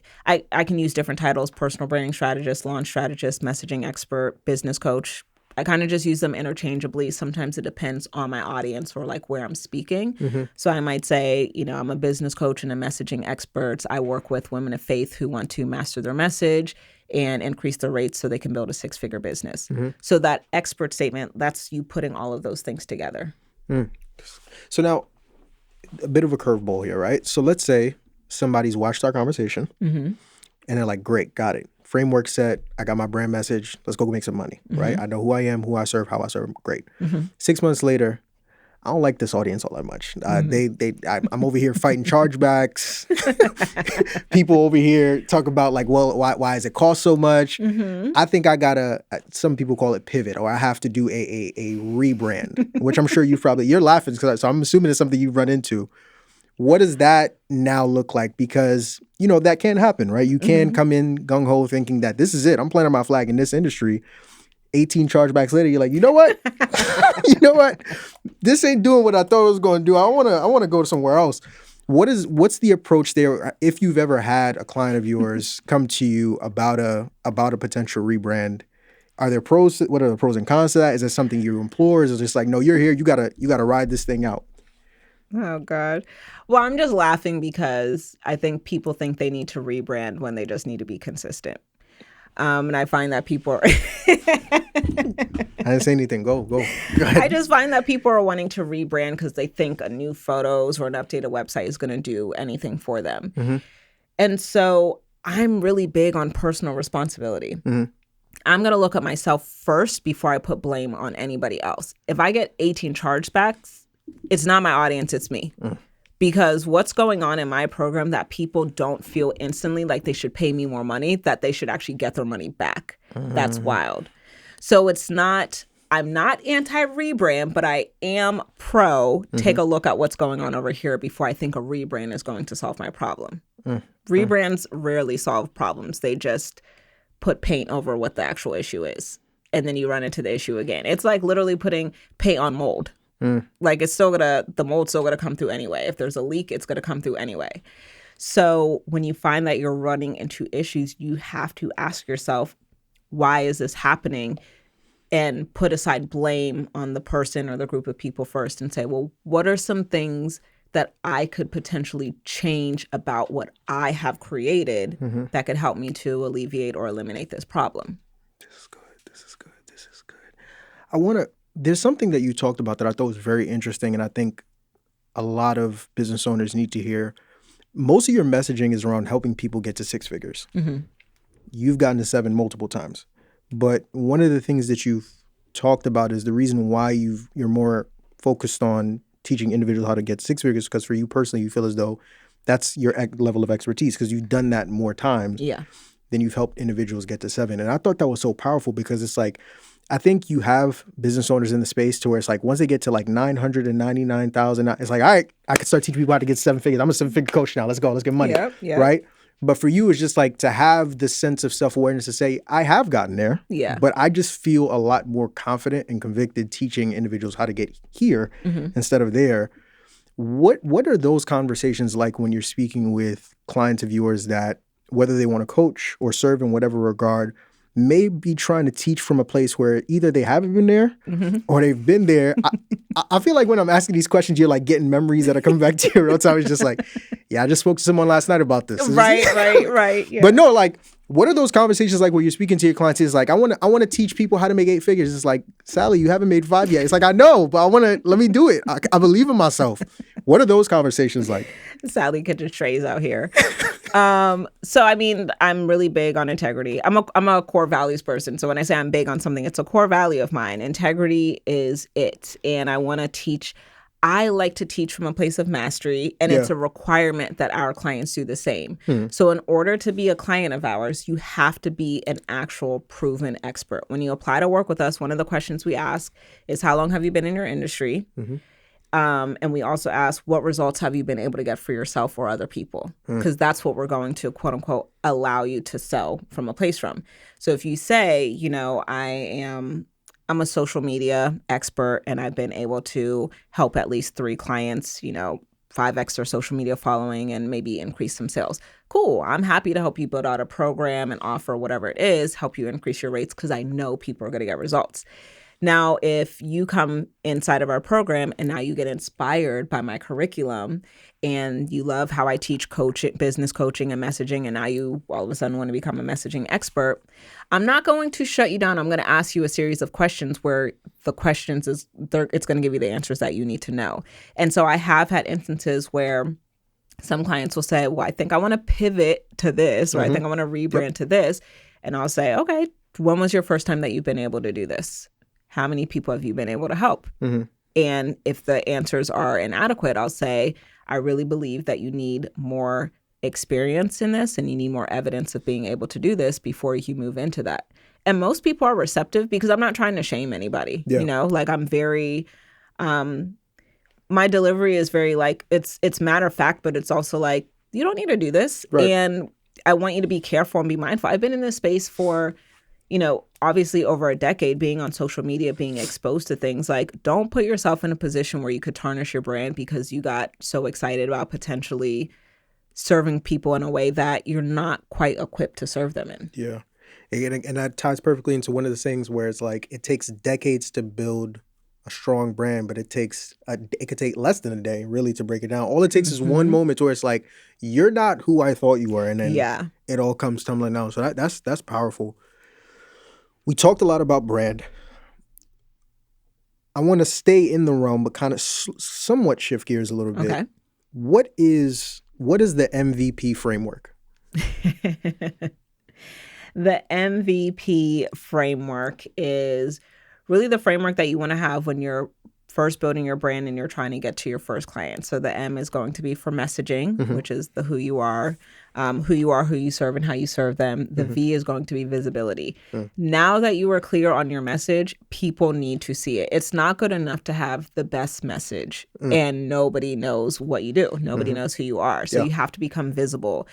A: can use different titles: personal branding strategist, launch strategist, messaging expert, business coach. I kind of just use them interchangeably. Sometimes it depends on my audience or like where I'm speaking. So I might say, I'm a business coach and a messaging expert. I work with women of faith who want to master their message and increase their rates so they can build a six-figure business. So that expert statement, that's you putting all of those things together.
B: So now, a bit of a curveball here, right? So let's say somebody's watched our conversation and they're like, great, got it. Framework set. I got my brand message. Let's go make some money, right? I know who I am, who I serve, how I serve. Great. 6 months later, I don't like this audience all that much. I'm over here fighting chargebacks. People over here talk about like, well, why does it cost so much? I think I gotta. Some people call it pivot, or I have to do a rebrand, which I'm sure you're laughing because so I'm assuming it's something you've run into. What does that now look like? Because, that can happen, right? You can come in gung-ho thinking that this is it. I'm planting my flag in this industry. 18 chargebacks later, you're like, you know what? You know what? This ain't doing what I thought it was going to do. I want to go somewhere else. What's the approach there? If you've ever had a client of yours come to you about a potential rebrand, are there pros? What are the pros and cons to that? Is that something you implore? Is it just like, no, you're here. You gotta ride this thing out?
A: Oh, God. Well, I'm just laughing because I think people think they need to rebrand when they just need to be consistent. And I find that people are...
B: I didn't say anything. Go ahead.
A: I just find that people are wanting to rebrand because they think a new photos or an updated website is going to do anything for them. And so I'm really big on personal responsibility. I'm going to look at myself first before I put blame on anybody else. If I get 18 chargebacks, it's not my audience, it's me. Because what's going on in my program that people don't feel instantly like they should pay me more money, that they should actually get their money back. That's wild. So I'm not anti-rebrand, but I am pro take a look at what's going on over here before I think a rebrand is going to solve my problem. Rebrands rarely solve problems. They just put paint over what the actual issue is. And then you run into the issue again. It's like literally putting paint on mold. Like the mold's still gonna come through anyway. If there's a leak, it's gonna come through anyway. So when you find that you're running into issues, you have to ask yourself, why is this happening? And put aside blame on the person or the group of people first and say, well, what are some things that I could potentially change about what I have created that could help me to alleviate or eliminate this problem?
B: This is good. There's something that you talked about that I thought was very interesting, and I think a lot of business owners need to hear. Most of your messaging is around helping people get to six figures. You've gotten to 7 multiple times. But one of the things that you've talked about is the reason why you're more focused on teaching individuals how to get 6 figures, because for you personally, you feel as though that's your level of expertise because you've done that more times than you've helped individuals get to 7. And I thought that was so powerful because it's like, I think you have business owners in the space to where it's like once they get to like 999,000, it's like, all right, I can start teaching people how to get 7 figures. I'm a 7-figure coach now. Let's go. Let's get money. Right? But for you, it's just like to have the sense of self-awareness to say, I have gotten there, but I just feel a lot more confident and convicted teaching individuals how to get here instead of there. What are those conversations like when you're speaking with clients of yours that, whether they want to coach or serve in whatever regard, may be trying to teach from a place where either they haven't been there or they've been there. I feel like when I'm asking these questions, you're like getting memories that are coming back to you real time. It's just like, yeah, I just spoke to someone last night about this.
A: Right. Yeah.
B: But no, like, what are those conversations like where you're speaking to your clients? It's like, I want to teach people how to make 8 figures. It's like, Sally, you haven't made 5 yet. It's like, I know, but let me do it. I believe in myself. What are those conversations like?
A: Sally kitchen trays out here. So I mean, I'm really big on integrity. I'm a core values person. So when I say I'm big on something, it's a core value of mine. Integrity is it. And I like to teach from a place of mastery, and it's a requirement that our clients do the same. So in order to be a client of ours, you have to be an actual proven expert. When you apply to work with us, one of the questions we ask is, how long have you been in your industry? And we also ask, what results have you been able to get for yourself or other people? Because that's what we're going to, quote unquote, allow you to sell from a place from. So if you say, I'm a social media expert and I've been able to help at least 3 clients, 5x their social media following and maybe increase some sales. Cool. I'm happy to help you build out a program and offer whatever it is, help you increase your rates because I know people are going to get results. Now, if you come inside of our program and now you get inspired by my curriculum and you love how I teach business coaching and messaging, and now you all of a sudden want to become a messaging expert, I'm not going to shut you down. I'm going to ask you a series of questions where the questions it's going to give you the answers that you need to know. And so I have had instances where some clients will say, well, I think I want to pivot to this, or I think I want to rebrand to this. And I'll say, okay, when was your first time that you've been able to do this? How many people have you been able to help? And if the answers are inadequate, I'll say, I really believe that you need more experience in this and you need more evidence of being able to do this before you move into that. And most people are receptive because I'm not trying to shame anybody. You know, like I'm very, my delivery is very like, it's matter of fact, but it's also like, you don't need to do this. And I want you to be careful and be mindful. I've been in this space for, obviously over a decade, being on social media, being exposed to things. Like, don't put yourself in a position where you could tarnish your brand because you got so excited about potentially serving people in a way that you're not quite equipped to serve them in.
B: Yeah. And that ties perfectly into one of the things where it's like, it takes decades to build a strong brand, but it could take less than a day really to break it down. All it takes is one moment where it's like, you're not who I thought you were. And then it all comes tumbling down. So that's powerful. We talked a lot about brand. I want to stay in the realm, but kind of somewhat shift gears a little bit.
A: Okay.
B: What is the MVP framework?
A: The MVP framework is really the framework that you want to have when you're first building your brand and you're trying to get to your first client. So the M is going to be for messaging, which is the who you are, who you serve, and how you serve them. The V is going to be visibility. Now that you are clear on your message, people need to see it. It's not good enough to have the best message and nobody knows what you do. Nobody knows who you are. So you have to become visible.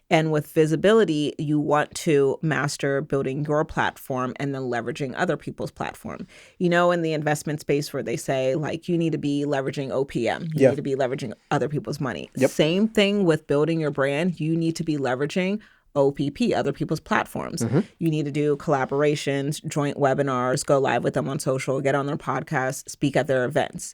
A: And with visibility, you want to master building your platform and then leveraging other people's platform. In the investment space where they say, like, you need to be leveraging OPM. You need to be leveraging other people's money. Same thing with building your brand. You need to be leveraging OPP, other people's platforms. You need to do collaborations, joint webinars, go live with them on social, get on their podcast, speak at their events.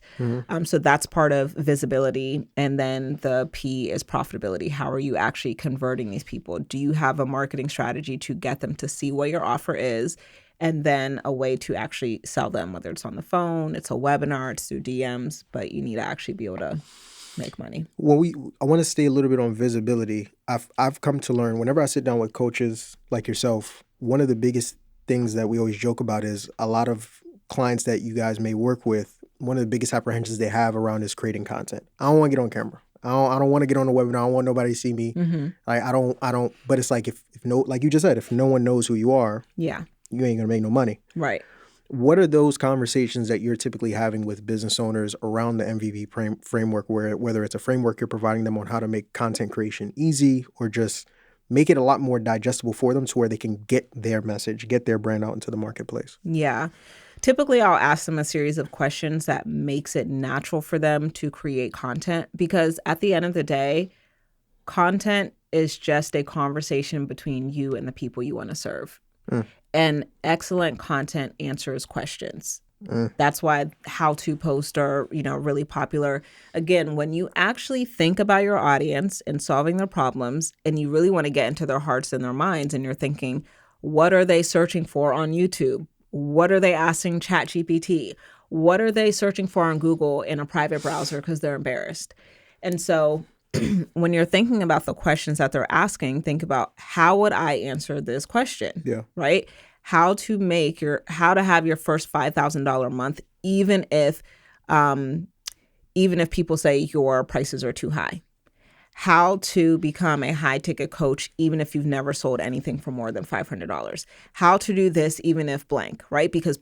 A: So that's part of visibility. And then the P is profitability. How are you actually converting these people? Do you have a marketing strategy to get them to see what your offer is? And then a way to actually sell them, whether it's on the phone, it's a webinar, it's through DMs, but you need to actually be able to make money.
B: Well, I want to stay a little bit on visibility. I've come to learn whenever I sit down with coaches like yourself, one of the biggest things that we always joke about is a lot of clients that you guys may work with, one of the biggest apprehensions they have around is creating content. I don't want to get on camera. I don't want to get on the webinar. I don't want nobody to see me. Like I don't. But it's like if no, like you just said, if no one knows who you are, you ain't gonna make no money.
A: Right.
B: What are those conversations that you're typically having with business owners around the MVP framework, whether it's a framework you're providing them on how to make content creation easy or just make it a lot more digestible for them to where they can get their message, get their brand out into the marketplace?
A: Yeah. Typically, I'll ask them a series of questions that makes it natural for them to create content because at the end of the day, content is just a conversation between you and the people you want to serve. And excellent content answers questions. That's why how-to posts are, really popular. Again, when you actually think about your audience and solving their problems, and you really want to get into their hearts and their minds, and you're thinking, what are they searching for on YouTube? What are they asking ChatGPT? What are they searching for on Google in a private browser because they're embarrassed? And so when you're thinking about the questions that they're asking, think about how would I answer this question? Right? How to have your first $5,000 month, even if people say your prices are too high. How to become a high ticket coach, even if you've never sold anything for more than $500. How to do this, even if blank, right? Because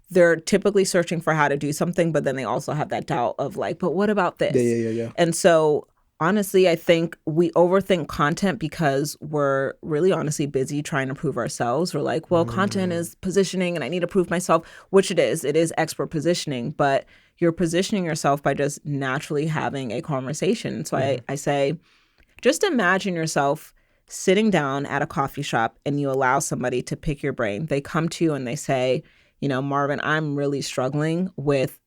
A: they're typically searching for how to do something, but then they also have that doubt of like, but what about this?
B: Yeah.
A: And so honestly, I think we overthink content because we're really honestly busy trying to prove ourselves. We're like, well, content is positioning and I need to prove myself, which it is. It is expert positioning, but you're positioning yourself by just naturally having a conversation. So I say, just imagine yourself sitting down at a coffee shop and you allow somebody to pick your brain. They come to you and they say, Marvin, I'm really struggling with,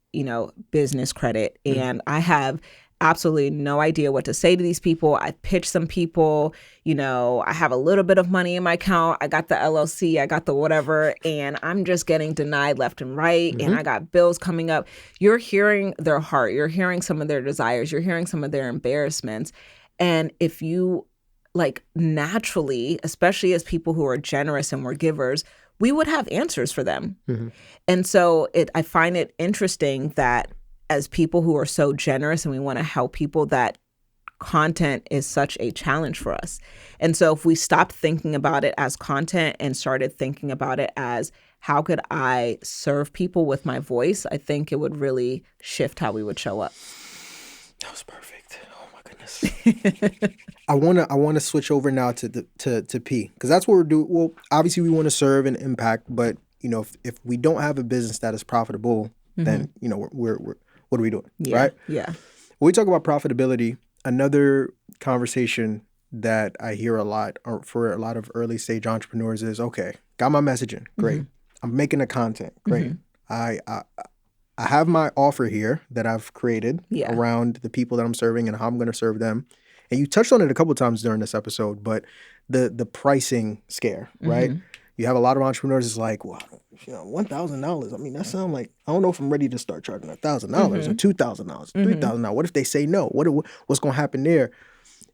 A: business credit, and I have absolutely no idea what to say to these people. I pitched some people, I have a little bit of money in my account. I got the LLC, I got the whatever, and I'm just getting denied left and right. And I got bills coming up. You're hearing their heart. You're hearing some of their desires. You're hearing some of their embarrassments. And if you naturally, especially as people who are generous and we're givers, we would have answers for them. And so I find it interesting that as people who are so generous and we want to help people, that content is such a challenge for us. And so if we stopped thinking about it as content and started thinking about it as, how could I serve people with my voice, I think it would really shift how we would show up.
B: That was perfect. Oh my goodness. I wanna switch over now to P, because that's what we're doing. Well, obviously we want to serve and impact, but if we don't have a business that is profitable, then we're what are we doing, right?
A: Yeah.
B: When we talk about profitability, another conversation that I hear a lot for a lot of early stage entrepreneurs is, okay, got my messaging, great. I'm making the content, great. I have my offer here that I've created around the people that I'm serving and how I'm going to serve them. And you touched on it a couple of times during this episode, but the pricing scare, right? You have a lot of entrepreneurs is like, well, $1,000. I mean, that sounds like, I don't know if I'm ready to start charging $1,000 or $2,000, $3,000. What if they say no? What's going to happen there?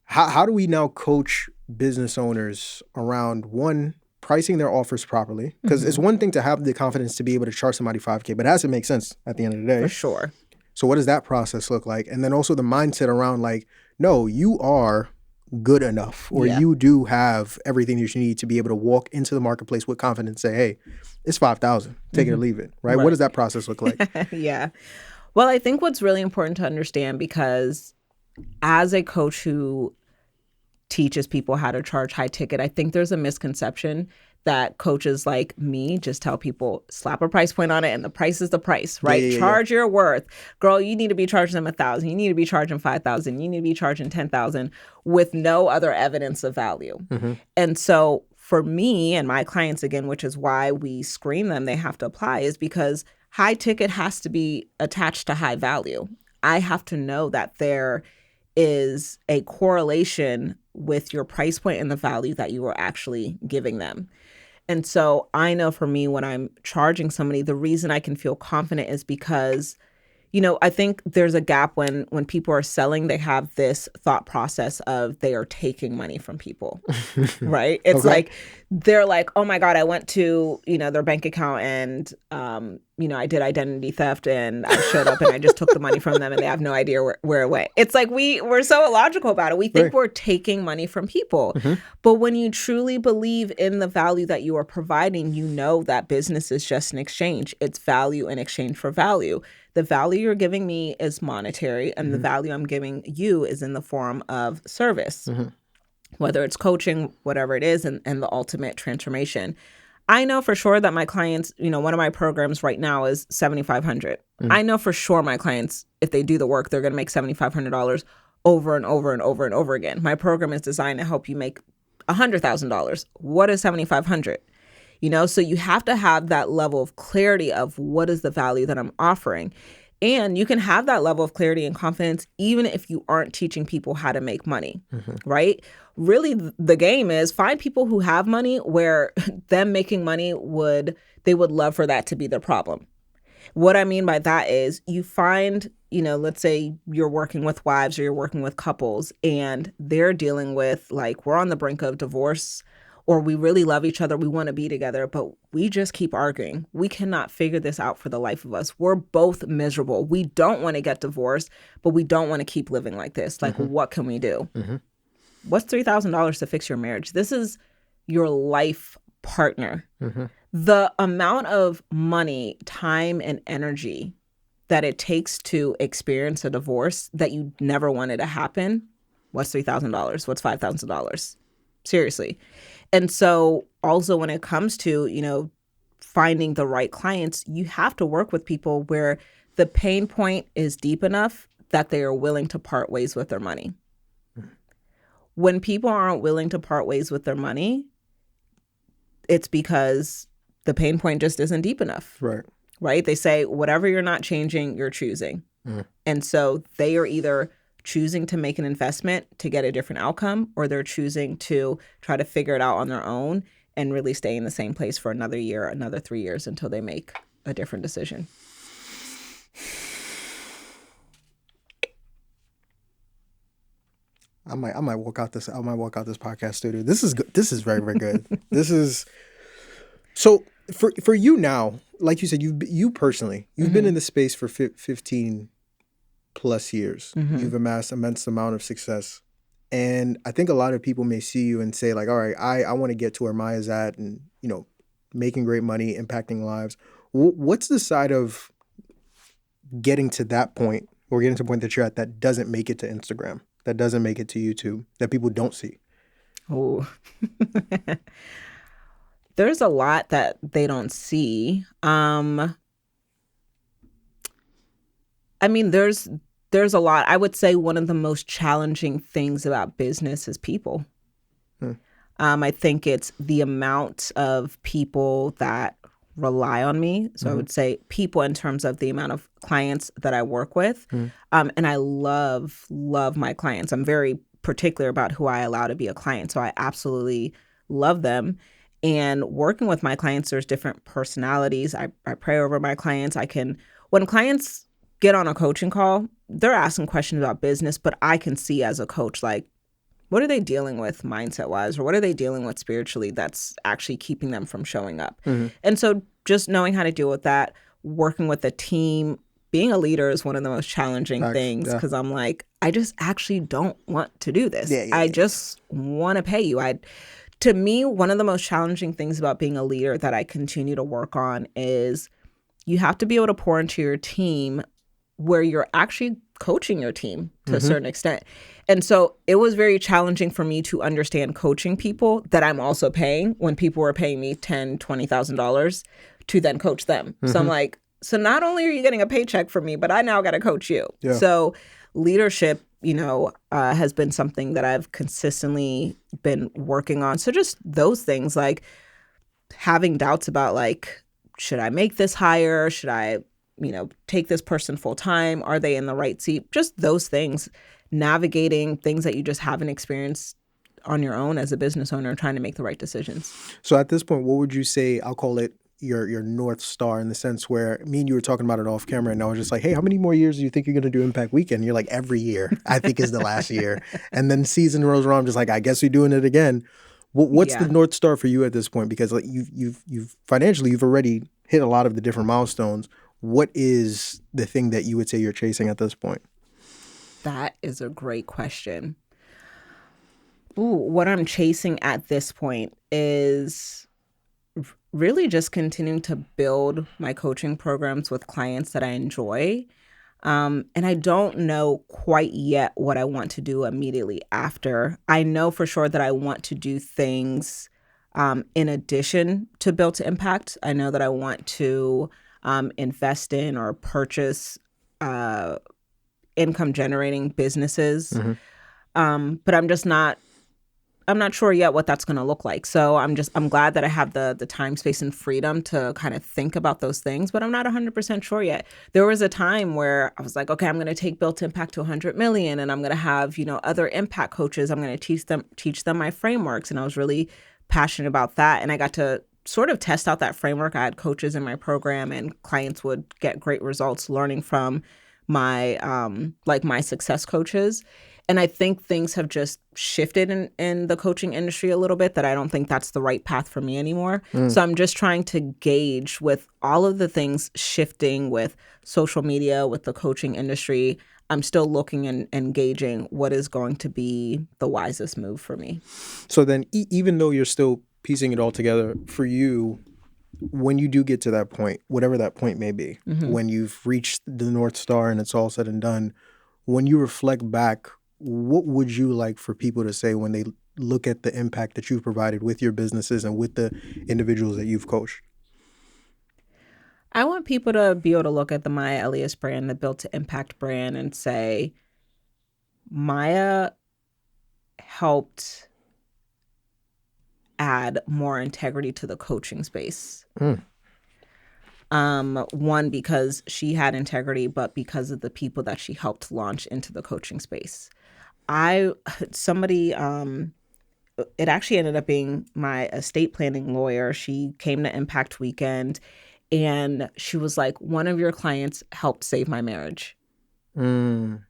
B: How do we now coach business owners around, one, pricing their offers properly? Because it's one thing to have the confidence to be able to charge somebody $5K, but it has to make sense at the end of the day.
A: For sure.
B: So what does that process look like? And then also the mindset around like, no, you are good enough, or you do have everything that you need to be able to walk into the marketplace with confidence and say, hey, it's 5,000, take it or leave it, right? What does that process look like?
A: Yeah. Well, I think what's really important to understand, because as a coach who teaches people how to charge high ticket, I think there's a misconception that coaches like me just tell people, slap a price point on it and the price is the price, right? Charge your worth. Girl, you need to be charging them 1,000. You need to be charging 5,000. You need to be charging 10,000 with no other evidence of value. And so for me and my clients, again, which is why we screen them, they have to apply, is because high ticket has to be attached to high value. I have to know that there is a correlation with your price point and the value that you are actually giving them. And so I know for me, when I'm charging somebody, the reason I can feel confident is because, I think there's a gap when people are selling, they have this thought process of they are taking money from people, right? It's like, they're like, oh my God, I went to, their bank account and, I did identity theft and I showed up and I just took the money from them and they have no idea where it went. It's like we're so illogical about it. We think we're taking money from people. But when you truly believe in the value that you are providing, you know that business is just an exchange. It's value in exchange for value. The value you're giving me is monetary, and the value I'm giving you is in the form of service, whether it's coaching, whatever it is, and the ultimate transformation. I know for sure that my clients, one of my programs right now is $7,500. I know for sure my clients, if they do the work, they're going to make $7,500 over and over and over and over again. My program is designed to help you make $100,000. What is $7,500? So you have to have that level of clarity of what is the value that I'm offering. And you can have that level of clarity and confidence even if you aren't teaching people how to make money, right? Really, the game is find people who have money where them making money they would love for that to be their problem. What I mean by that is you find, let's say you're working with wives or you're working with couples and they're dealing with we're on the brink of divorce, or we really love each other, we want to be together, but we just keep arguing. We cannot figure this out for the life of us. We're both miserable. We don't want to get divorced, but we don't want to keep living like this. What can we do? What's $3,000 to fix your marriage? This is your life partner. The amount of money, time, and energy that it takes to experience a divorce that you never wanted to happen, what's $3,000? What's $5,000? Seriously. And so also when it comes to, finding the right clients, you have to work with people where the pain point is deep enough that they are willing to part ways with their money. When people aren't willing to part ways with their money, it's because the pain point just isn't deep enough. Right? They say, whatever you're not changing, you're choosing. And so they are either choosing to make an investment to get a different outcome, or they're choosing to try to figure it out on their own and really stay in the same place for another year, another 3 years until they make a different decision.
B: I might walk out this podcast studio. This is good. This is very, very good. This is so for you now, like you said, you personally, you've been in the space for 15 plus years. You've amassed immense amount of success. And I think a lot of people may see you and say like, all right, I want to get to where Maya's at and, making great money, impacting lives. What's the side of getting to that point, or getting to the point that you're at, that doesn't make it to Instagram, that doesn't make it to YouTube, that people don't see?
A: Oh, there's a lot that they don't see. There's a lot. I would say one of the most challenging things about business is people. I think it's the amount of people that rely on me. So I would say people in terms of the amount of clients that I work with. And I love my clients. I'm very particular about who I allow to be a client. So I absolutely love them. And working with my clients, there's different personalities. I pray over my clients. When clients get on a coaching call, they're asking questions about business, but I can see as a coach, like, what are they dealing with mindset-wise, or what are they dealing with spiritually that's actually keeping them from showing up? And so just knowing how to deal with that, working with a team, being a leader is one of the most challenging things, because I'm like, I just actually don't want to do this. I just want to pay you. To me, one of the most challenging things about being a leader that I continue to work on is you have to be able to pour into your team where you're actually coaching your team to a certain extent. And so it was very challenging for me to understand coaching people that I'm also paying when people were paying me $10,000, $20,000 to then coach them. So I'm like, so not only are you getting a paycheck from me, but I now got to coach you. So leadership, has been something that I've consistently been working on. So just those things, like having doubts about, like, should I make this hire? Should I take this person full time? Are they in the right seat? Just those things, navigating things that you just haven't experienced on your own as a business owner, trying to make the right decisions.
B: So at this point, what would you say, I'll call it your North Star, in the sense where me and you were talking about it off camera, and I was just like, hey, how many more years do you think you're going to do Impact Weekend? And you're like, every year, I think is the last year. And then season rolls around, I'm just like, I guess we're doing it again. What's the North Star for you at this point? Because like you've financially, you've already hit a lot of the different milestones. What is the thing that you would say you're chasing at this point?
A: That is a great question. What I'm chasing at this point is really just continuing to build my coaching programs with clients that I enjoy. And I don't know quite yet what I want to do immediately after. I know for sure that I want to do things in addition to Build to Impact. I know that I want to invest in or purchase income generating businesses. But I'm not sure yet what that's going to look like. So I'm glad that I have the time, space, and freedom to kind of think about those things, but I'm not 100% sure yet. There was a time where I was like, okay, I'm going to take Built to Impact to 100 million, and I'm going to have, other impact coaches. I'm going to teach them my frameworks. And I was really passionate about that. And I got to sort of test out that framework. I had coaches in my program, and clients would get great results learning from my my success coaches. And I think things have just shifted in the coaching industry a little bit, that I don't think that's the right path for me anymore. So I'm just trying to gauge, with all of the things shifting with social media, with the coaching industry, I'm still looking and gauging what is going to be the wisest move for me.
B: So then even though you're still piecing it all together, for you, when you do get to that point, whatever that point may be, when you've reached the North Star and it's all said and done, when you reflect back, what would you like for people to say when they look at the impact that you've provided with your businesses and with the individuals that you've coached?
A: I want people to be able to look at the Maya Elious brand, the Built to Impact brand, and say, Maya helped add more integrity to the coaching space.
B: Mm.
A: One, because she had integrity, but because of the people that she helped launch into the coaching space. Somebody, it actually ended up being my estate planning lawyer. She came to Impact Weekend and she was like, one of your clients helped save my marriage.
B: Mm.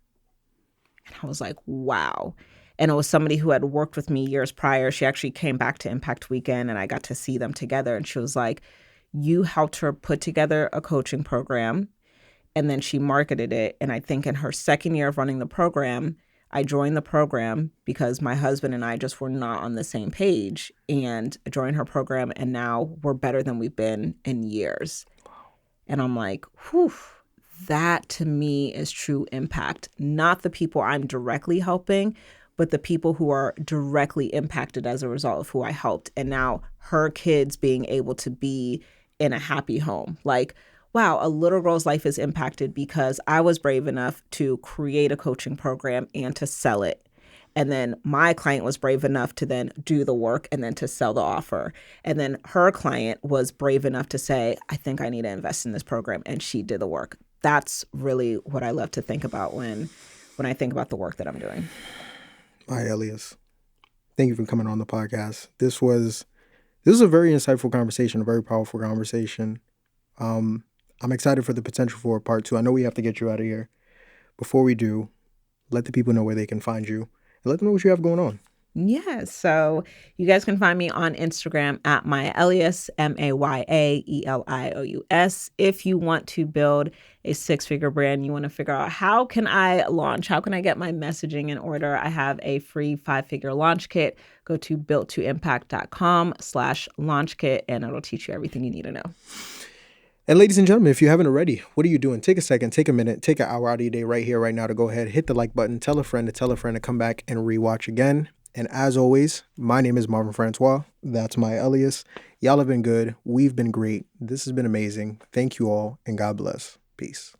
A: And I was like, wow. And it was somebody who had worked with me years prior. She actually came back to Impact Weekend and I got to see them together. And she was like, you helped her put together a coaching program. And then she marketed it. And I think in her second year of running the program, I joined the program because my husband and I just were not on the same page. And I joined her program. And now we're better than we've been in years. And I'm like, whew. That to me is true impact, not the people I'm directly helping, but the people who are directly impacted as a result of who I helped. And now her kids being able to be in a happy home. Like, wow, a little girl's life is impacted because I was brave enough to create a coaching program and to sell it. And then my client was brave enough to then do the work and then to sell the offer. And then her client was brave enough to say, I think I need to invest in this program. And she did the work. That's really what I love to think about when I think about the work that I'm doing.
B: Hi, Elious. Thank you for coming on the podcast. This was a very insightful conversation, a very powerful conversation. I'm excited for the potential for part 2. I know we have to get you out of here. Before we do, let the people know where they can find you and let them know what you have going on.
A: Yeah, so you guys can find me on Instagram at MyAelious, MayaElious. If you want to build a 6-figure brand, you want to figure out how can I launch, how can I get my messaging in order, I have a free 5-figure launch kit. Go to builttoimpact.com/launch kit and it'll teach you everything you need to know.
B: And ladies and gentlemen, if you haven't already, what are you doing? Take a second, take a minute, take an hour out of your day right here, right now to go ahead, hit the like button, tell a friend to come back and rewatch again. And as always, my name is Marvin Francois. That's Maya Elious. Y'all have been good. We've been great. This has been amazing. Thank you all and God bless. Peace.